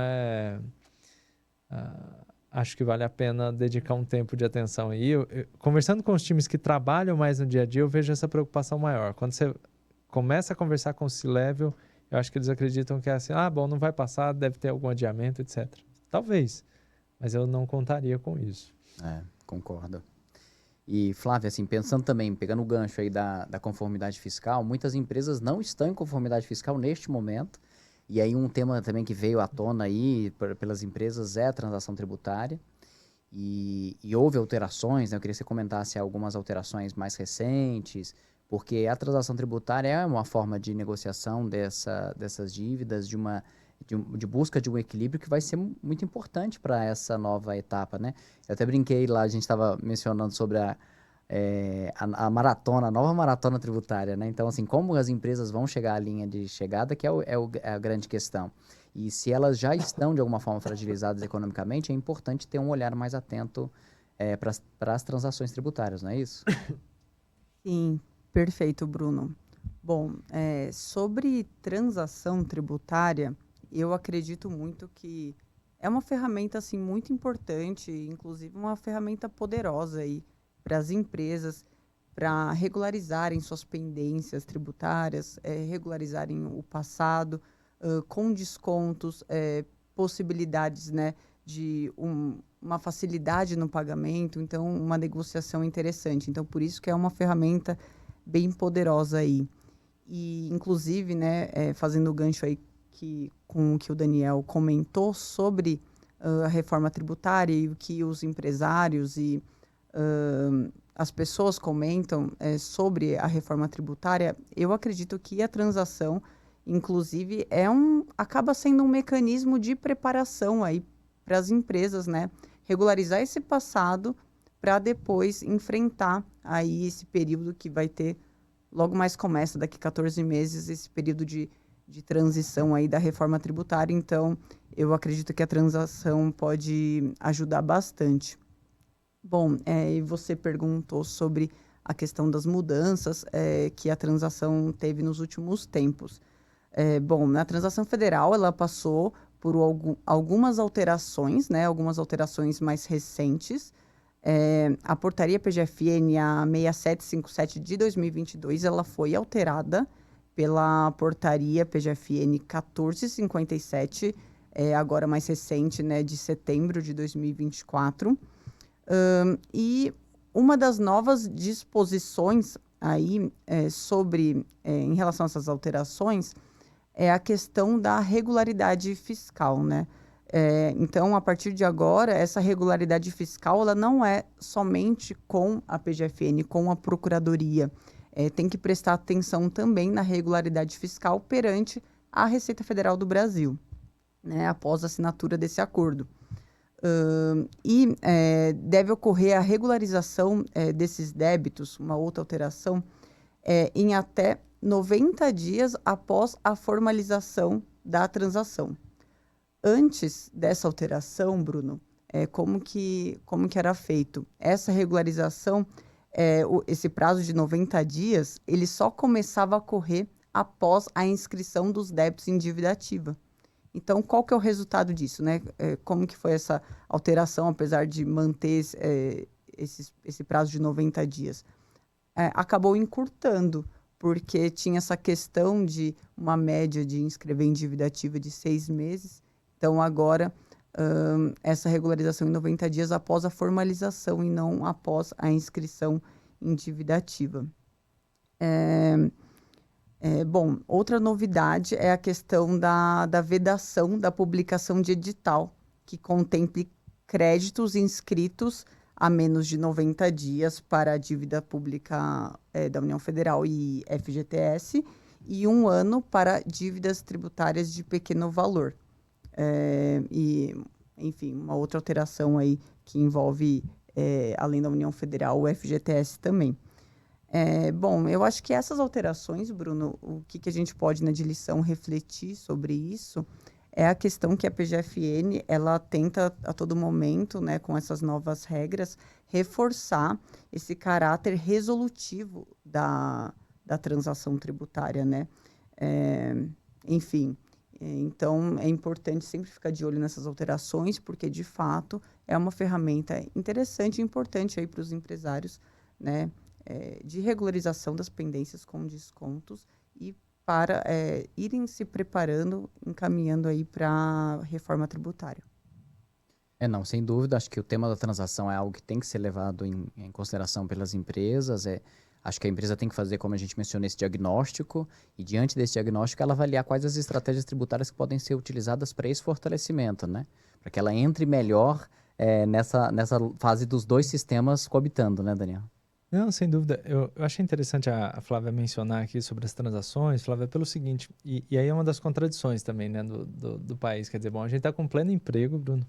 acho que vale a pena dedicar um tempo de atenção aí. Conversando com os times que trabalham mais no dia a dia, eu vejo essa preocupação maior. Quando você começa a conversar com o C-Level, eu acho que eles acreditam que é assim, não vai passar, deve ter algum adiamento, etc. Talvez, mas eu não contaria com isso. Concordo. E, Flávia, assim, pensando também, pegando o gancho aí da conformidade fiscal, muitas empresas não estão em conformidade fiscal neste momento. E aí um tema também que veio à tona aí pelas empresas é a transação tributária. E houve alterações, né? Eu queria que você comentasse algumas alterações mais recentes, porque a transação tributária é uma forma de negociação dessas dívidas, de busca de um equilíbrio que vai ser muito importante para essa nova etapa, né? Eu até brinquei lá, a gente estava mencionando sobre a nova maratona tributária, né? Então, assim, como as empresas vão chegar à linha de chegada, que é a grande questão. E se elas já estão, de alguma forma, fragilizadas economicamente, é importante ter um olhar mais atento para as transações tributárias, não é isso? Sim, perfeito, Bruno. Bom, sobre transação tributária, eu acredito muito que é uma ferramenta assim, muito importante, inclusive uma ferramenta poderosa aí para as empresas, para regularizarem suas pendências tributárias, regularizarem o passado, com descontos, possibilidades, né, de uma facilidade no pagamento, então uma negociação interessante. Então, por isso que é uma ferramenta bem poderosa aí. E, inclusive, né, fazendo o gancho aí com o que o Daniel comentou sobre a reforma tributária e o que os empresários e as pessoas comentam sobre a reforma tributária, eu acredito que a transação, inclusive, acaba sendo um mecanismo de preparação aí para as empresas, né? Regularizar esse passado para depois enfrentar aí esse período que vai ter, logo mais começa, daqui 14 meses, esse período de transição aí da reforma tributária. Então, eu acredito que a transação pode ajudar bastante. Bom, e você perguntou sobre a questão das mudanças que a transação teve nos últimos tempos. Bom, na transação federal, ela passou por algumas alterações, né, algumas alterações mais recentes. A portaria PGFN, a 6757 de 2022, ela foi alterada pela portaria PGFN 1457, agora mais recente, né, de setembro de 2024. E uma das novas disposições aí em relação a essas alterações é a questão da regularidade fiscal, né? Então, a partir de agora, essa regularidade fiscal ela não é somente com a PGFN, com a Procuradoria. Tem que prestar atenção também na regularidade fiscal perante a Receita Federal do Brasil, né? Após a assinatura desse acordo. Deve ocorrer a regularização desses débitos, uma outra alteração, em até 90 dias após a formalização da transação. Antes dessa alteração, Bruno, como que era feito? Essa regularização, esse prazo de 90 dias, ele só começava a correr após a inscrição dos débitos em dívida ativa. Então, qual que é o resultado disso, né? Como que foi essa alteração, apesar de manter esse prazo de 90 dias? Acabou encurtando, porque tinha essa questão de uma média de inscrever em dívida ativa de 6 meses. Então, agora, essa regularização em 90 dias após a formalização e não após a inscrição em dívida ativa. Bom, outra novidade é a questão da vedação da publicação de edital, que contemple créditos inscritos a menos de 90 dias para a dívida pública da União Federal e FGTS e 1 ano para dívidas tributárias de pequeno valor. Enfim, uma outra alteração aí que envolve, além da União Federal, o FGTS também. Bom, eu acho que essas alterações, Bruno, o que a gente pode, de lição, refletir sobre isso é a questão que a PGFN, ela tenta a todo momento, com essas novas regras, reforçar esse caráter resolutivo da transação tributária, Enfim, então é importante sempre ficar de olho nessas alterações, porque, de fato, é uma ferramenta interessante e importante aí para os empresários, de regularização das pendências com descontos e para irem se preparando, encaminhando aí para a reforma tributária. Não, sem dúvida, acho que o tema da transação é algo que tem que ser levado em consideração pelas empresas. Acho que a empresa tem que fazer, como a gente mencionou, esse diagnóstico e, diante desse diagnóstico, ela avaliar quais as estratégias tributárias que podem ser utilizadas para esse fortalecimento, para que ela entre melhor nessa fase dos dois sistemas coabitando, Daniel? Não, sem dúvida. Eu achei interessante a Flávia mencionar aqui sobre as transações, Flávia, pelo seguinte, e aí é uma das contradições também, do país. Quer dizer, bom, a gente está com pleno emprego, Bruno,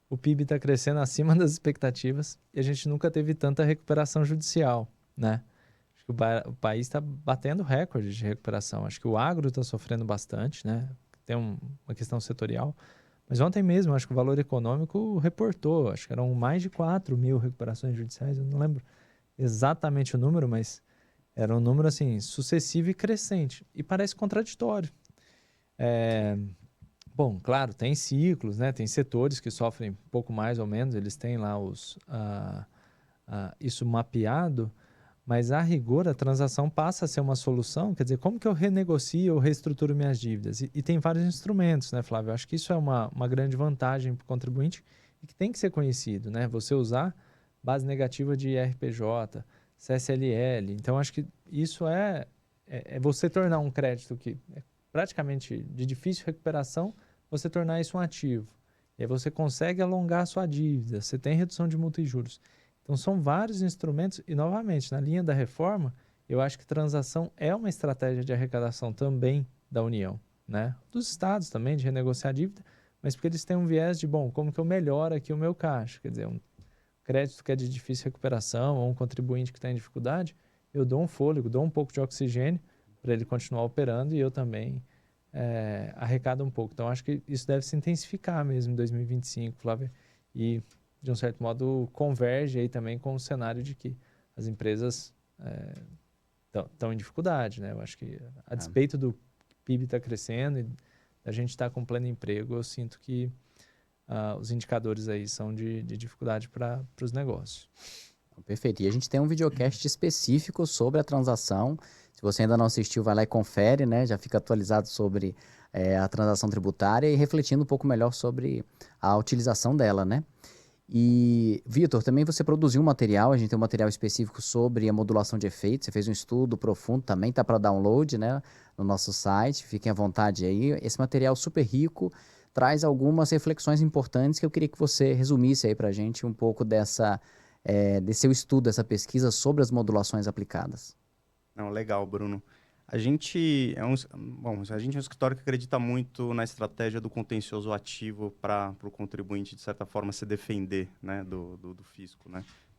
o PIB está crescendo acima das expectativas e a gente nunca teve tanta recuperação judicial, Acho que o país está batendo recorde de recuperação. Acho que o agro está sofrendo bastante, Tem uma questão setorial. Mas ontem mesmo, acho que o Valor Econômico reportou, acho que eram mais de 4 mil recuperações judiciais, eu não lembro exatamente o número, mas era um número assim, sucessivo e crescente. E parece contraditório. Bom, claro, tem ciclos, tem setores que sofrem um pouco mais ou menos, eles têm lá isso mapeado, mas a rigor a transação passa a ser uma solução. Quer dizer, como que eu renegocio ou reestruturo minhas dívidas? E tem vários instrumentos, Flávio? Eu acho que isso é uma grande vantagem para o contribuinte e que tem que ser conhecido, Você usar base negativa de RPJ, CSLL. Então, acho que isso é você tornar um crédito que é praticamente de difícil recuperação, você tornar isso um ativo. E aí você consegue alongar a sua dívida, você tem redução de multa e juros. Então, são vários instrumentos e, novamente, na linha da reforma, eu acho que transação é uma estratégia de arrecadação também da União, Dos estados também, de renegociar a dívida, mas porque eles têm um viés de, bom, como que eu melhoro aqui o meu caixa? Quer dizer, crédito que é de difícil recuperação ou um contribuinte que está em dificuldade, eu dou um fôlego, dou um pouco de oxigênio para ele continuar operando e eu também arrecado um pouco. Então, acho que isso deve se intensificar mesmo em 2025, Flávia, e, de um certo modo, converge aí também com o cenário de que as empresas estão em dificuldade, Eu acho que, a despeito do PIB estar crescendo e a gente estar com pleno emprego, eu sinto que os indicadores aí são de dificuldade para os negócios. Perfeito. E a gente tem um videocast específico sobre a transação. Se você ainda não assistiu, vai lá e confere, Já fica atualizado sobre a transação tributária e refletindo um pouco melhor sobre a utilização dela, E, Vitor, também você produziu um material, a gente tem um material específico sobre a modulação de efeitos, você fez um estudo profundo, também está para download, no nosso site, fiquem à vontade aí. Esse material super rico traz algumas reflexões importantes que eu queria que você resumisse aí para a gente um pouco desse seu estudo, dessa pesquisa sobre as modulações aplicadas. Não, legal, Bruno. A gente é um escritório que acredita muito na estratégia do contencioso ativo para o contribuinte, de certa forma, se defender do fisco.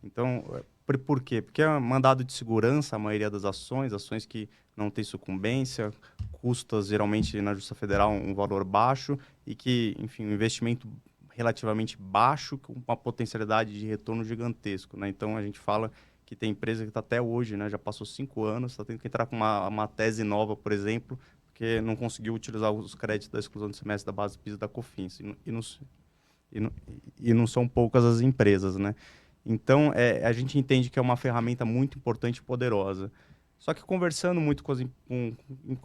Então, por quê? Porque é mandado de segurança a maioria das ações que não têm sucumbência, custas geralmente na Justiça Federal um valor baixo e que, enfim, um investimento relativamente baixo com uma potencialidade de retorno gigantesco. Então, a gente fala que tem empresa que está até hoje, já passou 5 anos, está tendo que entrar com uma tese nova, por exemplo, porque não conseguiu utilizar os créditos da exclusão de semestre da base PIS e da COFINS. E não são poucas as empresas, Então, a gente entende que é uma ferramenta muito importante e poderosa. Só que conversando muito com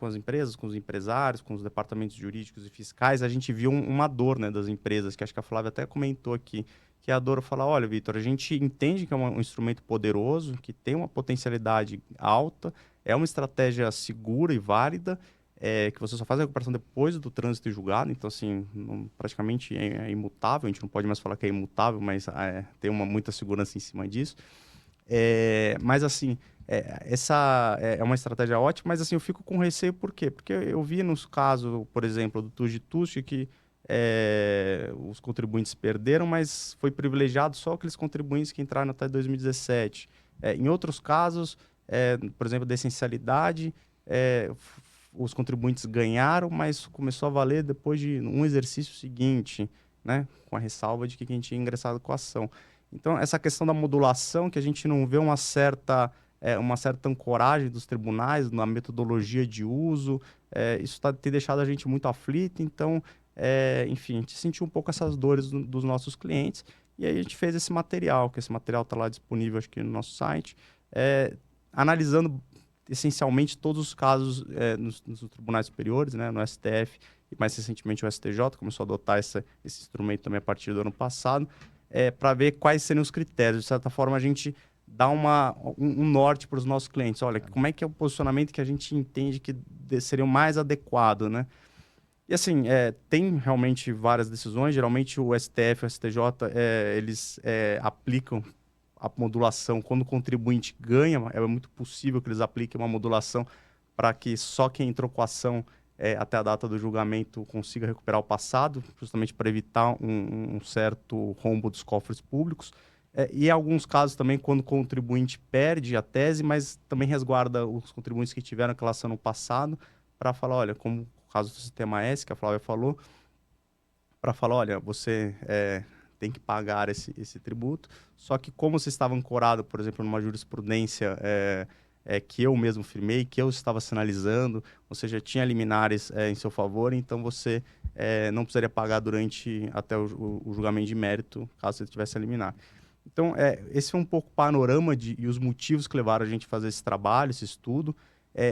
as empresas, com os empresários, com os departamentos jurídicos e fiscais, a gente viu uma dor, né, das empresas, que acho que a Flávia até comentou aqui, que é a dor falar, olha, Vitor, a gente entende que é um instrumento poderoso, que tem uma potencialidade alta, é uma estratégia segura e válida, que você só faz a recuperação depois do trânsito e julgado, então, assim, praticamente é imutável, a gente não pode mais falar que é imutável, mas tem muita segurança em cima disso. Mas, assim, essa é uma estratégia ótima, mas, assim, eu fico com receio, por quê? Porque eu vi nos casos, por exemplo, do TUST que os contribuintes perderam, mas foi privilegiado só aqueles contribuintes que entraram até 2017. Em outros casos, por exemplo, da essencialidade, os contribuintes ganharam, mas começou a valer depois de um exercício seguinte, né? Com a ressalva de que quem tinha ingressado com a ação. Então, essa questão da modulação, que a gente não vê uma certa ancoragem dos tribunais na metodologia de uso, isso tem deixado a gente muito aflito. Então, enfim, a gente sentiu um pouco essas dores dos nossos clientes, e aí a gente fez esse material, que esse material está lá disponível, acho que no nosso site, analisando essencialmente todos os casos nos tribunais superiores, né, no STF, e mais recentemente o STJ começou a adotar esse instrumento também a partir do ano passado, para ver quais seriam os critérios. De certa forma, a gente dá um norte para os nossos clientes. Olha, como é que é o posicionamento que a gente entende que seria o mais adequado, né? E assim, tem realmente várias decisões. Geralmente o STF e o STJ, eles aplicam a modulação quando o contribuinte ganha. É muito possível que eles apliquem uma modulação para que só quem entrou com a ação até a data do julgamento consiga recuperar o passado, justamente para evitar um certo rombo dos cofres públicos. E em alguns casos também, quando o contribuinte perde a tese, mas também resguarda os contribuintes que tiveram aquela ação no passado, para falar, olha, como o caso do Sistema S, que a Flávia falou, para falar, olha, você tem que pagar esse tributo, só que como você estava ancorado, por exemplo, numa jurisprudência que eu mesmo firmei, que eu estava sinalizando, ou seja, tinha liminares em seu favor, então você não precisaria pagar até o julgamento de mérito, caso você tivesse a liminar. Então, esse é um pouco o panorama e os motivos que levaram a gente a fazer esse trabalho, esse estudo.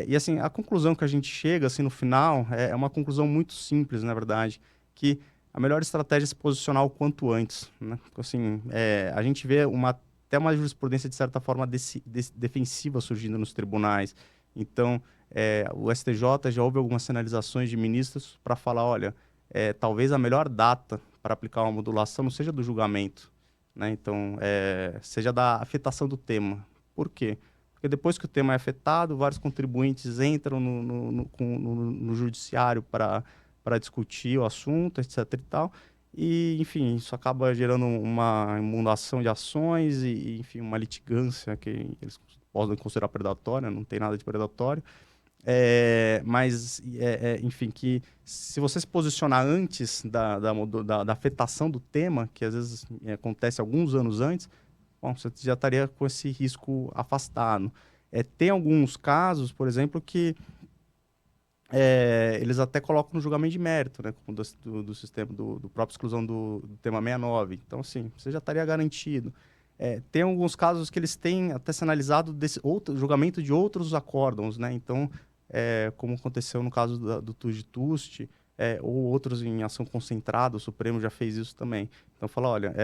E assim, a conclusão que a gente chega assim, no final é uma conclusão muito simples, na verdade, que a melhor estratégia é se posicionar o quanto antes, né? Assim, a gente vê até uma jurisprudência, de certa forma, defensiva surgindo nos tribunais. Então, o STJ já houve algumas sinalizações de ministros para falar, olha, talvez a melhor data para aplicar uma modulação não seja do julgamento, né? Então, seja da afetação do tema. Por quê? Porque depois que o tema é afetado, vários contribuintes entram no judiciário para discutir o assunto, etc. e tal. E, enfim, isso acaba gerando uma emulação de ações e, enfim, uma litigância que eles podem considerar predatória, não tem nada de predatório. Mas, enfim, que se você se posicionar antes da afetação do tema, que às vezes acontece alguns anos antes, bom, você já estaria com esse risco afastado. Tem alguns casos, por exemplo, que eles até colocam no julgamento de mérito, né, como do sistema, do próprio exclusão do tema 69. Então, assim, você já estaria garantido. Tem alguns casos que eles têm até sinalizado julgamento de outros acórdãos, né? Então, como aconteceu no caso do TUST, ou outros em ação concentrada, o Supremo já fez isso também. Então, fala, olha,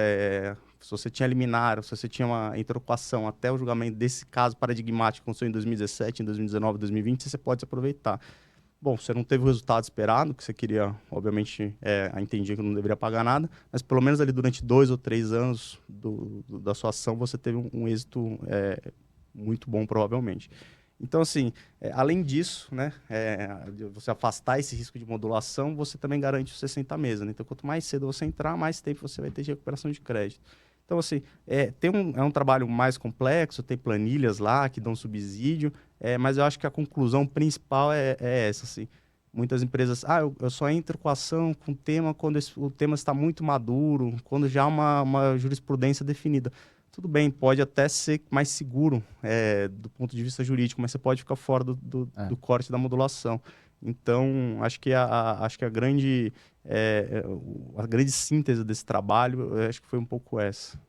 se você tinha liminar, se você tinha uma interlocução até o julgamento desse caso paradigmático que aconteceu em 2017, em 2019, 2020, você pode se aproveitar. Bom, você não teve o resultado esperado, que você queria, obviamente, entendia que não deveria pagar nada, mas pelo menos ali durante 2 ou 3 anos da sua ação, você teve um êxito muito bom, provavelmente. Então, assim, além disso, né, você afastar esse risco de modulação, você também garante os 60 meses, né? Então, quanto mais cedo você entrar, mais tempo você vai ter de recuperação de crédito. Então, assim, é um trabalho mais complexo, tem planilhas lá que dão subsídio, mas eu acho que a conclusão principal é essa, assim. Muitas empresas, eu só entro com a ação, com o tema, quando o tema está muito maduro, quando já há uma jurisprudência definida. Tudo bem, pode até ser mais seguro do ponto de vista jurídico, mas você pode ficar fora do corte da modulação. Então, acho que a grande síntese desse trabalho, eu acho que foi um pouco essa.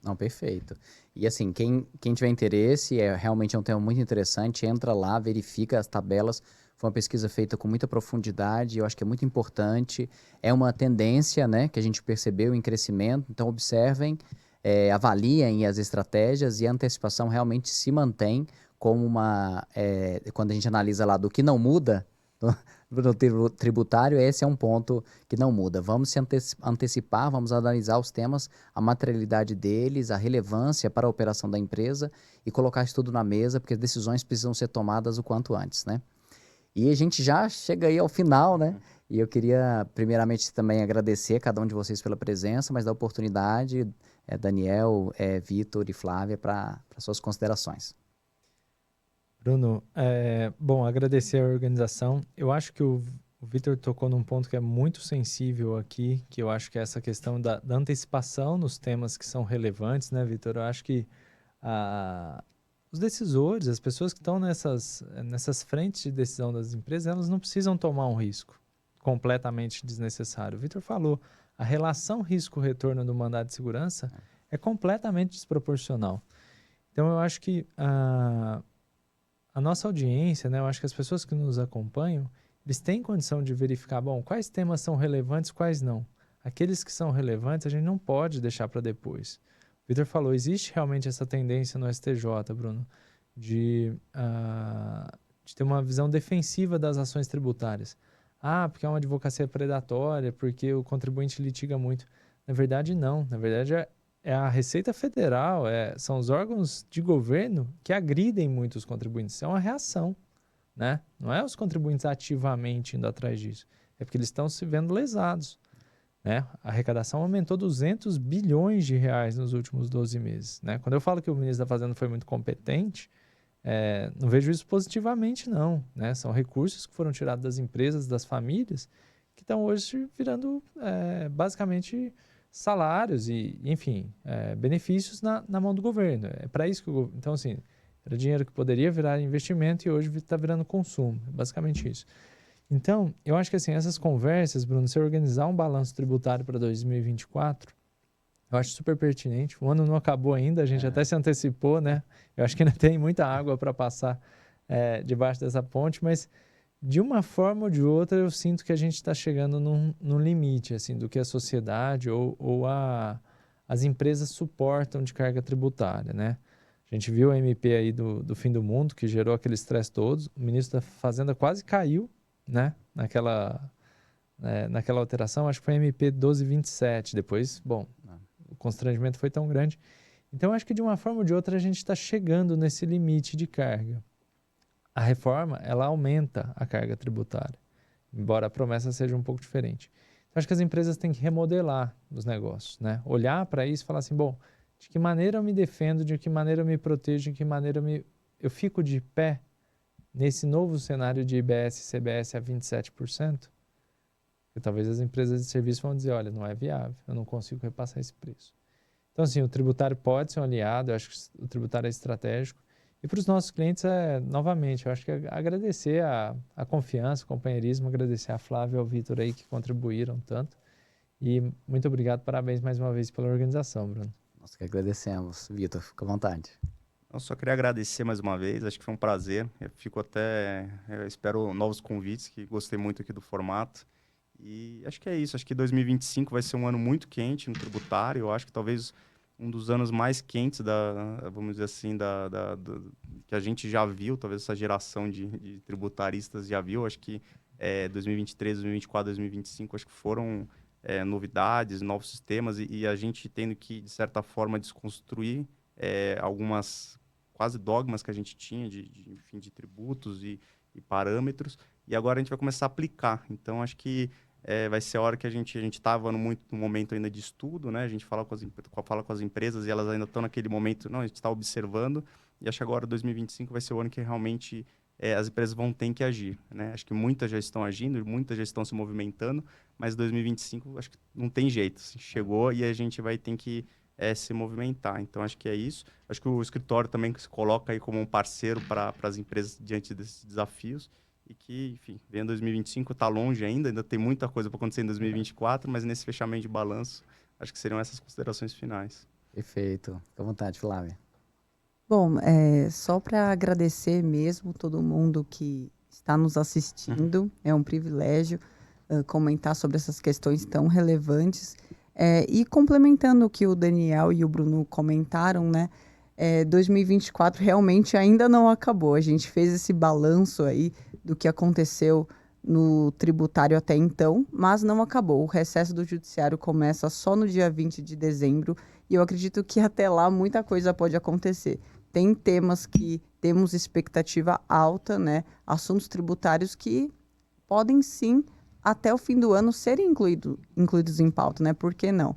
Não, perfeito. E assim, quem tiver interesse, realmente é um tema muito interessante, entra lá, verifica as tabelas. Foi uma pesquisa feita com muita profundidade, eu acho que é muito importante. É uma tendência, né, que a gente percebeu em crescimento, então observem, avaliem as estratégias e a antecipação realmente se mantém como quando a gente analisa lá do que não muda, no tributário, esse é um ponto que não muda. Vamos se antecipar, vamos analisar os temas, a materialidade deles, a relevância para a operação da empresa e colocar isso tudo na mesa, porque decisões precisam ser tomadas o quanto antes, né? E a gente já chega aí ao final, né? E eu queria, primeiramente, também agradecer a cada um de vocês pela presença, mas da oportunidade, Daniel, Vitor e Flávia, para suas considerações. Bruno, bom, agradecer a organização. Eu acho que o Vitor tocou num ponto que é muito sensível aqui, que eu acho que é essa questão da antecipação nos temas que são relevantes, né, Vitor? Eu acho que os decisores, as pessoas que estão nessas frentes de decisão das empresas, elas não precisam tomar um risco completamente desnecessário. O Vitor falou, a relação risco-retorno do mandado de segurança é completamente desproporcional. Então, eu acho que a nossa audiência, né, eu acho que as pessoas que nos acompanham, eles têm condição de verificar, bom, quais temas são relevantes, quais não. Aqueles que são relevantes, a gente não pode deixar para depois. O Vitor falou, existe realmente essa tendência no STJ, Bruno, de ter uma visão defensiva das ações tributárias. Porque é uma advocacia predatória, porque o contribuinte litiga muito. Na verdade, não. Na verdade, é a Receita Federal, são os órgãos de governo que agridem muito os contribuintes. É uma reação, né? Não é os contribuintes ativamente indo atrás disso. É porque eles estão se vendo lesados, né? A arrecadação aumentou 200 bilhões de reais nos últimos 12 meses, né? Quando eu falo que o ministro da Fazenda foi muito competente, não vejo isso positivamente, não, né? São recursos que foram tirados das empresas, das famílias, que estão hoje virando basicamente salários e, enfim, benefícios na mão do governo. É para isso que então, assim, era dinheiro que poderia virar investimento e hoje está virando consumo. É basicamente isso. Então, eu acho que assim, essas conversas, Bruno, se organizar um balanço tributário para 2024, eu acho super pertinente. O ano não acabou ainda, a gente até se antecipou, né? Eu acho que ainda tem muita água para passar debaixo dessa ponte, mas de uma forma ou de outra, eu sinto que a gente está chegando num limite, assim, do que a sociedade ou as empresas suportam de carga tributária, né? A gente viu a MP aí do fim do mundo, que gerou aquele estresse todo. O ministro da Fazenda quase caiu, né? Naquela alteração, acho que foi a MP 1227. Depois, bom, o constrangimento foi tão grande. Então, acho que de uma forma ou de outra, a gente está chegando nesse limite de carga. A reforma, ela aumenta a carga tributária, embora a promessa seja um pouco diferente. Então, acho que as empresas têm que remodelar os negócios, né? Olhar para isso e falar assim, bom, de que maneira eu me defendo, de que maneira eu me protejo, de que maneira eu fico de pé nesse novo cenário de IBS e CBS a 27%, porque talvez as empresas de serviço vão dizer, olha, não é viável, eu não consigo repassar esse preço. Então, assim, o tributário pode ser um aliado, eu acho que o tributário é estratégico. E para os nossos clientes, novamente, eu acho que agradecer a confiança, o companheirismo, agradecer a Flávia e ao Vitor aí que contribuíram tanto. E muito obrigado, parabéns mais uma vez pela organização, Bruno. Nós que agradecemos. Vitor, fica à vontade. Eu só queria agradecer mais uma vez, acho que foi um prazer. Eu espero novos convites, que gostei muito aqui do formato. E acho que é isso, acho que 2025 vai ser um ano muito quente no tributário. Eu acho que talvez um dos anos mais quentes vamos dizer assim, que a gente já viu, talvez essa geração de tributaristas já viu. Acho que 2023, 2024, 2025, acho que foram novidades, novos sistemas e a gente tendo que, de certa forma, desconstruir algumas quase dogmas que a gente tinha enfim, de tributos e parâmetros, e agora a gente vai começar a aplicar. Então, acho que vai ser a hora que a gente estava muito no momento ainda de estudo, né? A gente fala com as empresas e elas ainda estão naquele momento, não, a gente está observando, e acho que agora 2025 vai ser o ano que realmente as empresas vão ter que agir, né? Acho que muitas já estão agindo, muitas já estão se movimentando, mas 2025 acho que não tem jeito, assim, chegou e a gente vai ter que se movimentar. Então, acho que é isso. Acho que o escritório também se coloca aí como um parceiro para as empresas diante desses desafios e que, enfim, vem 2025, está longe ainda tem muita coisa para acontecer em 2024, mas nesse fechamento de balanço, acho que seriam essas considerações finais. Perfeito. Fica à vontade, Flávia. Bom, só para agradecer mesmo todo mundo que está nos assistindo. É um privilégio comentar sobre essas questões tão relevantes. E complementando o que o Daniel e o Bruno comentaram, né? 2024 realmente ainda não acabou. A gente fez esse balanço aí do que aconteceu no tributário até então, mas não acabou. O recesso do judiciário começa só no dia 20 de dezembro e eu acredito que até lá muita coisa pode acontecer. Tem temas que temos expectativa alta, né? Assuntos tributários que podem sim, até o fim do ano, serem incluídos em pauta, né? Por que não?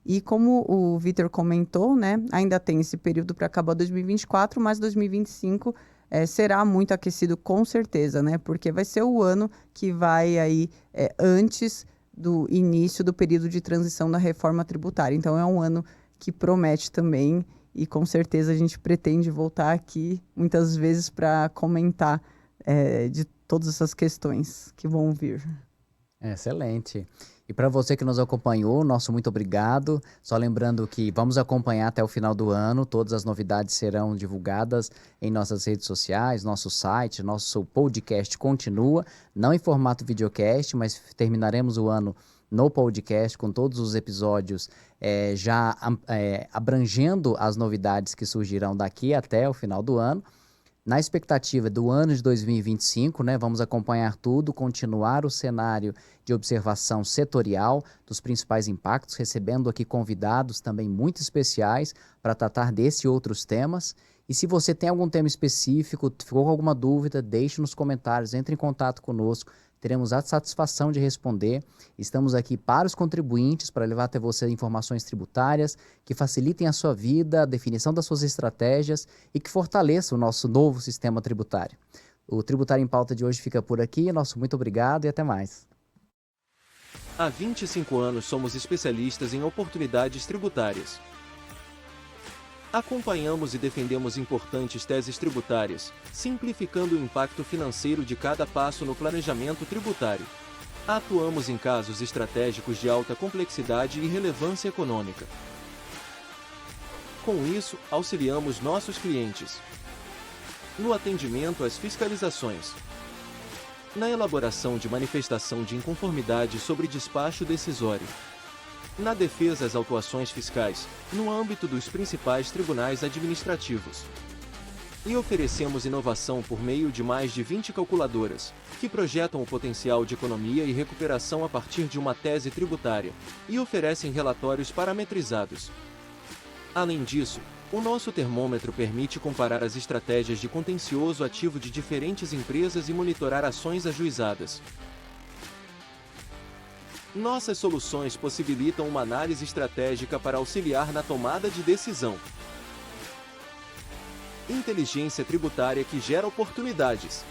E como o Vitor comentou, né? Ainda tem esse período para acabar 2024, mas 2025 será muito aquecido com certeza, né? Porque vai ser o ano que vai aí antes do início do período de transição da reforma tributária. Então é um ano que promete também e com certeza a gente pretende voltar aqui muitas vezes para comentar de todas essas questões que vão vir. Excelente. E para você que nos acompanhou, nosso muito obrigado. Só lembrando que vamos acompanhar até o final do ano. Todas as novidades serão divulgadas em nossas redes sociais, nosso site, nosso podcast continua. Não em formato videocast, mas terminaremos o ano no podcast com todos os episódios já abrangendo as novidades que surgirão daqui até o final do ano. Na expectativa do ano de 2025, né, vamos acompanhar tudo, continuar o cenário de observação setorial dos principais impactos, recebendo aqui convidados também muito especiais para tratar desse e outros temas. E se você tem algum tema específico, ficou com alguma dúvida, deixe nos comentários, entre em contato conosco. Teremos a satisfação de responder. Estamos aqui para os contribuintes, para levar até você informações tributárias que facilitem a sua vida, a definição das suas estratégias e que fortaleçam o nosso novo sistema tributário. O Tributário em Pauta de hoje fica por aqui. Nosso muito obrigado e até mais. Há 25 anos somos especialistas em oportunidades tributárias. Acompanhamos e defendemos importantes teses tributárias, simplificando o impacto financeiro de cada passo no planejamento tributário. Atuamos em casos estratégicos de alta complexidade e relevância econômica. Com isso, auxiliamos nossos clientes no atendimento às fiscalizações, na elaboração de manifestação de inconformidade sobre despacho decisório, na defesa às autuações fiscais, no âmbito dos principais tribunais administrativos. E oferecemos inovação por meio de mais de 20 calculadoras, que projetam o potencial de economia e recuperação a partir de uma tese tributária, e oferecem relatórios parametrizados. Além disso, o nosso termômetro permite comparar as estratégias de contencioso ativo de diferentes empresas e monitorar ações ajuizadas. Nossas soluções possibilitam uma análise estratégica para auxiliar na tomada de decisão. Inteligência tributária que gera oportunidades.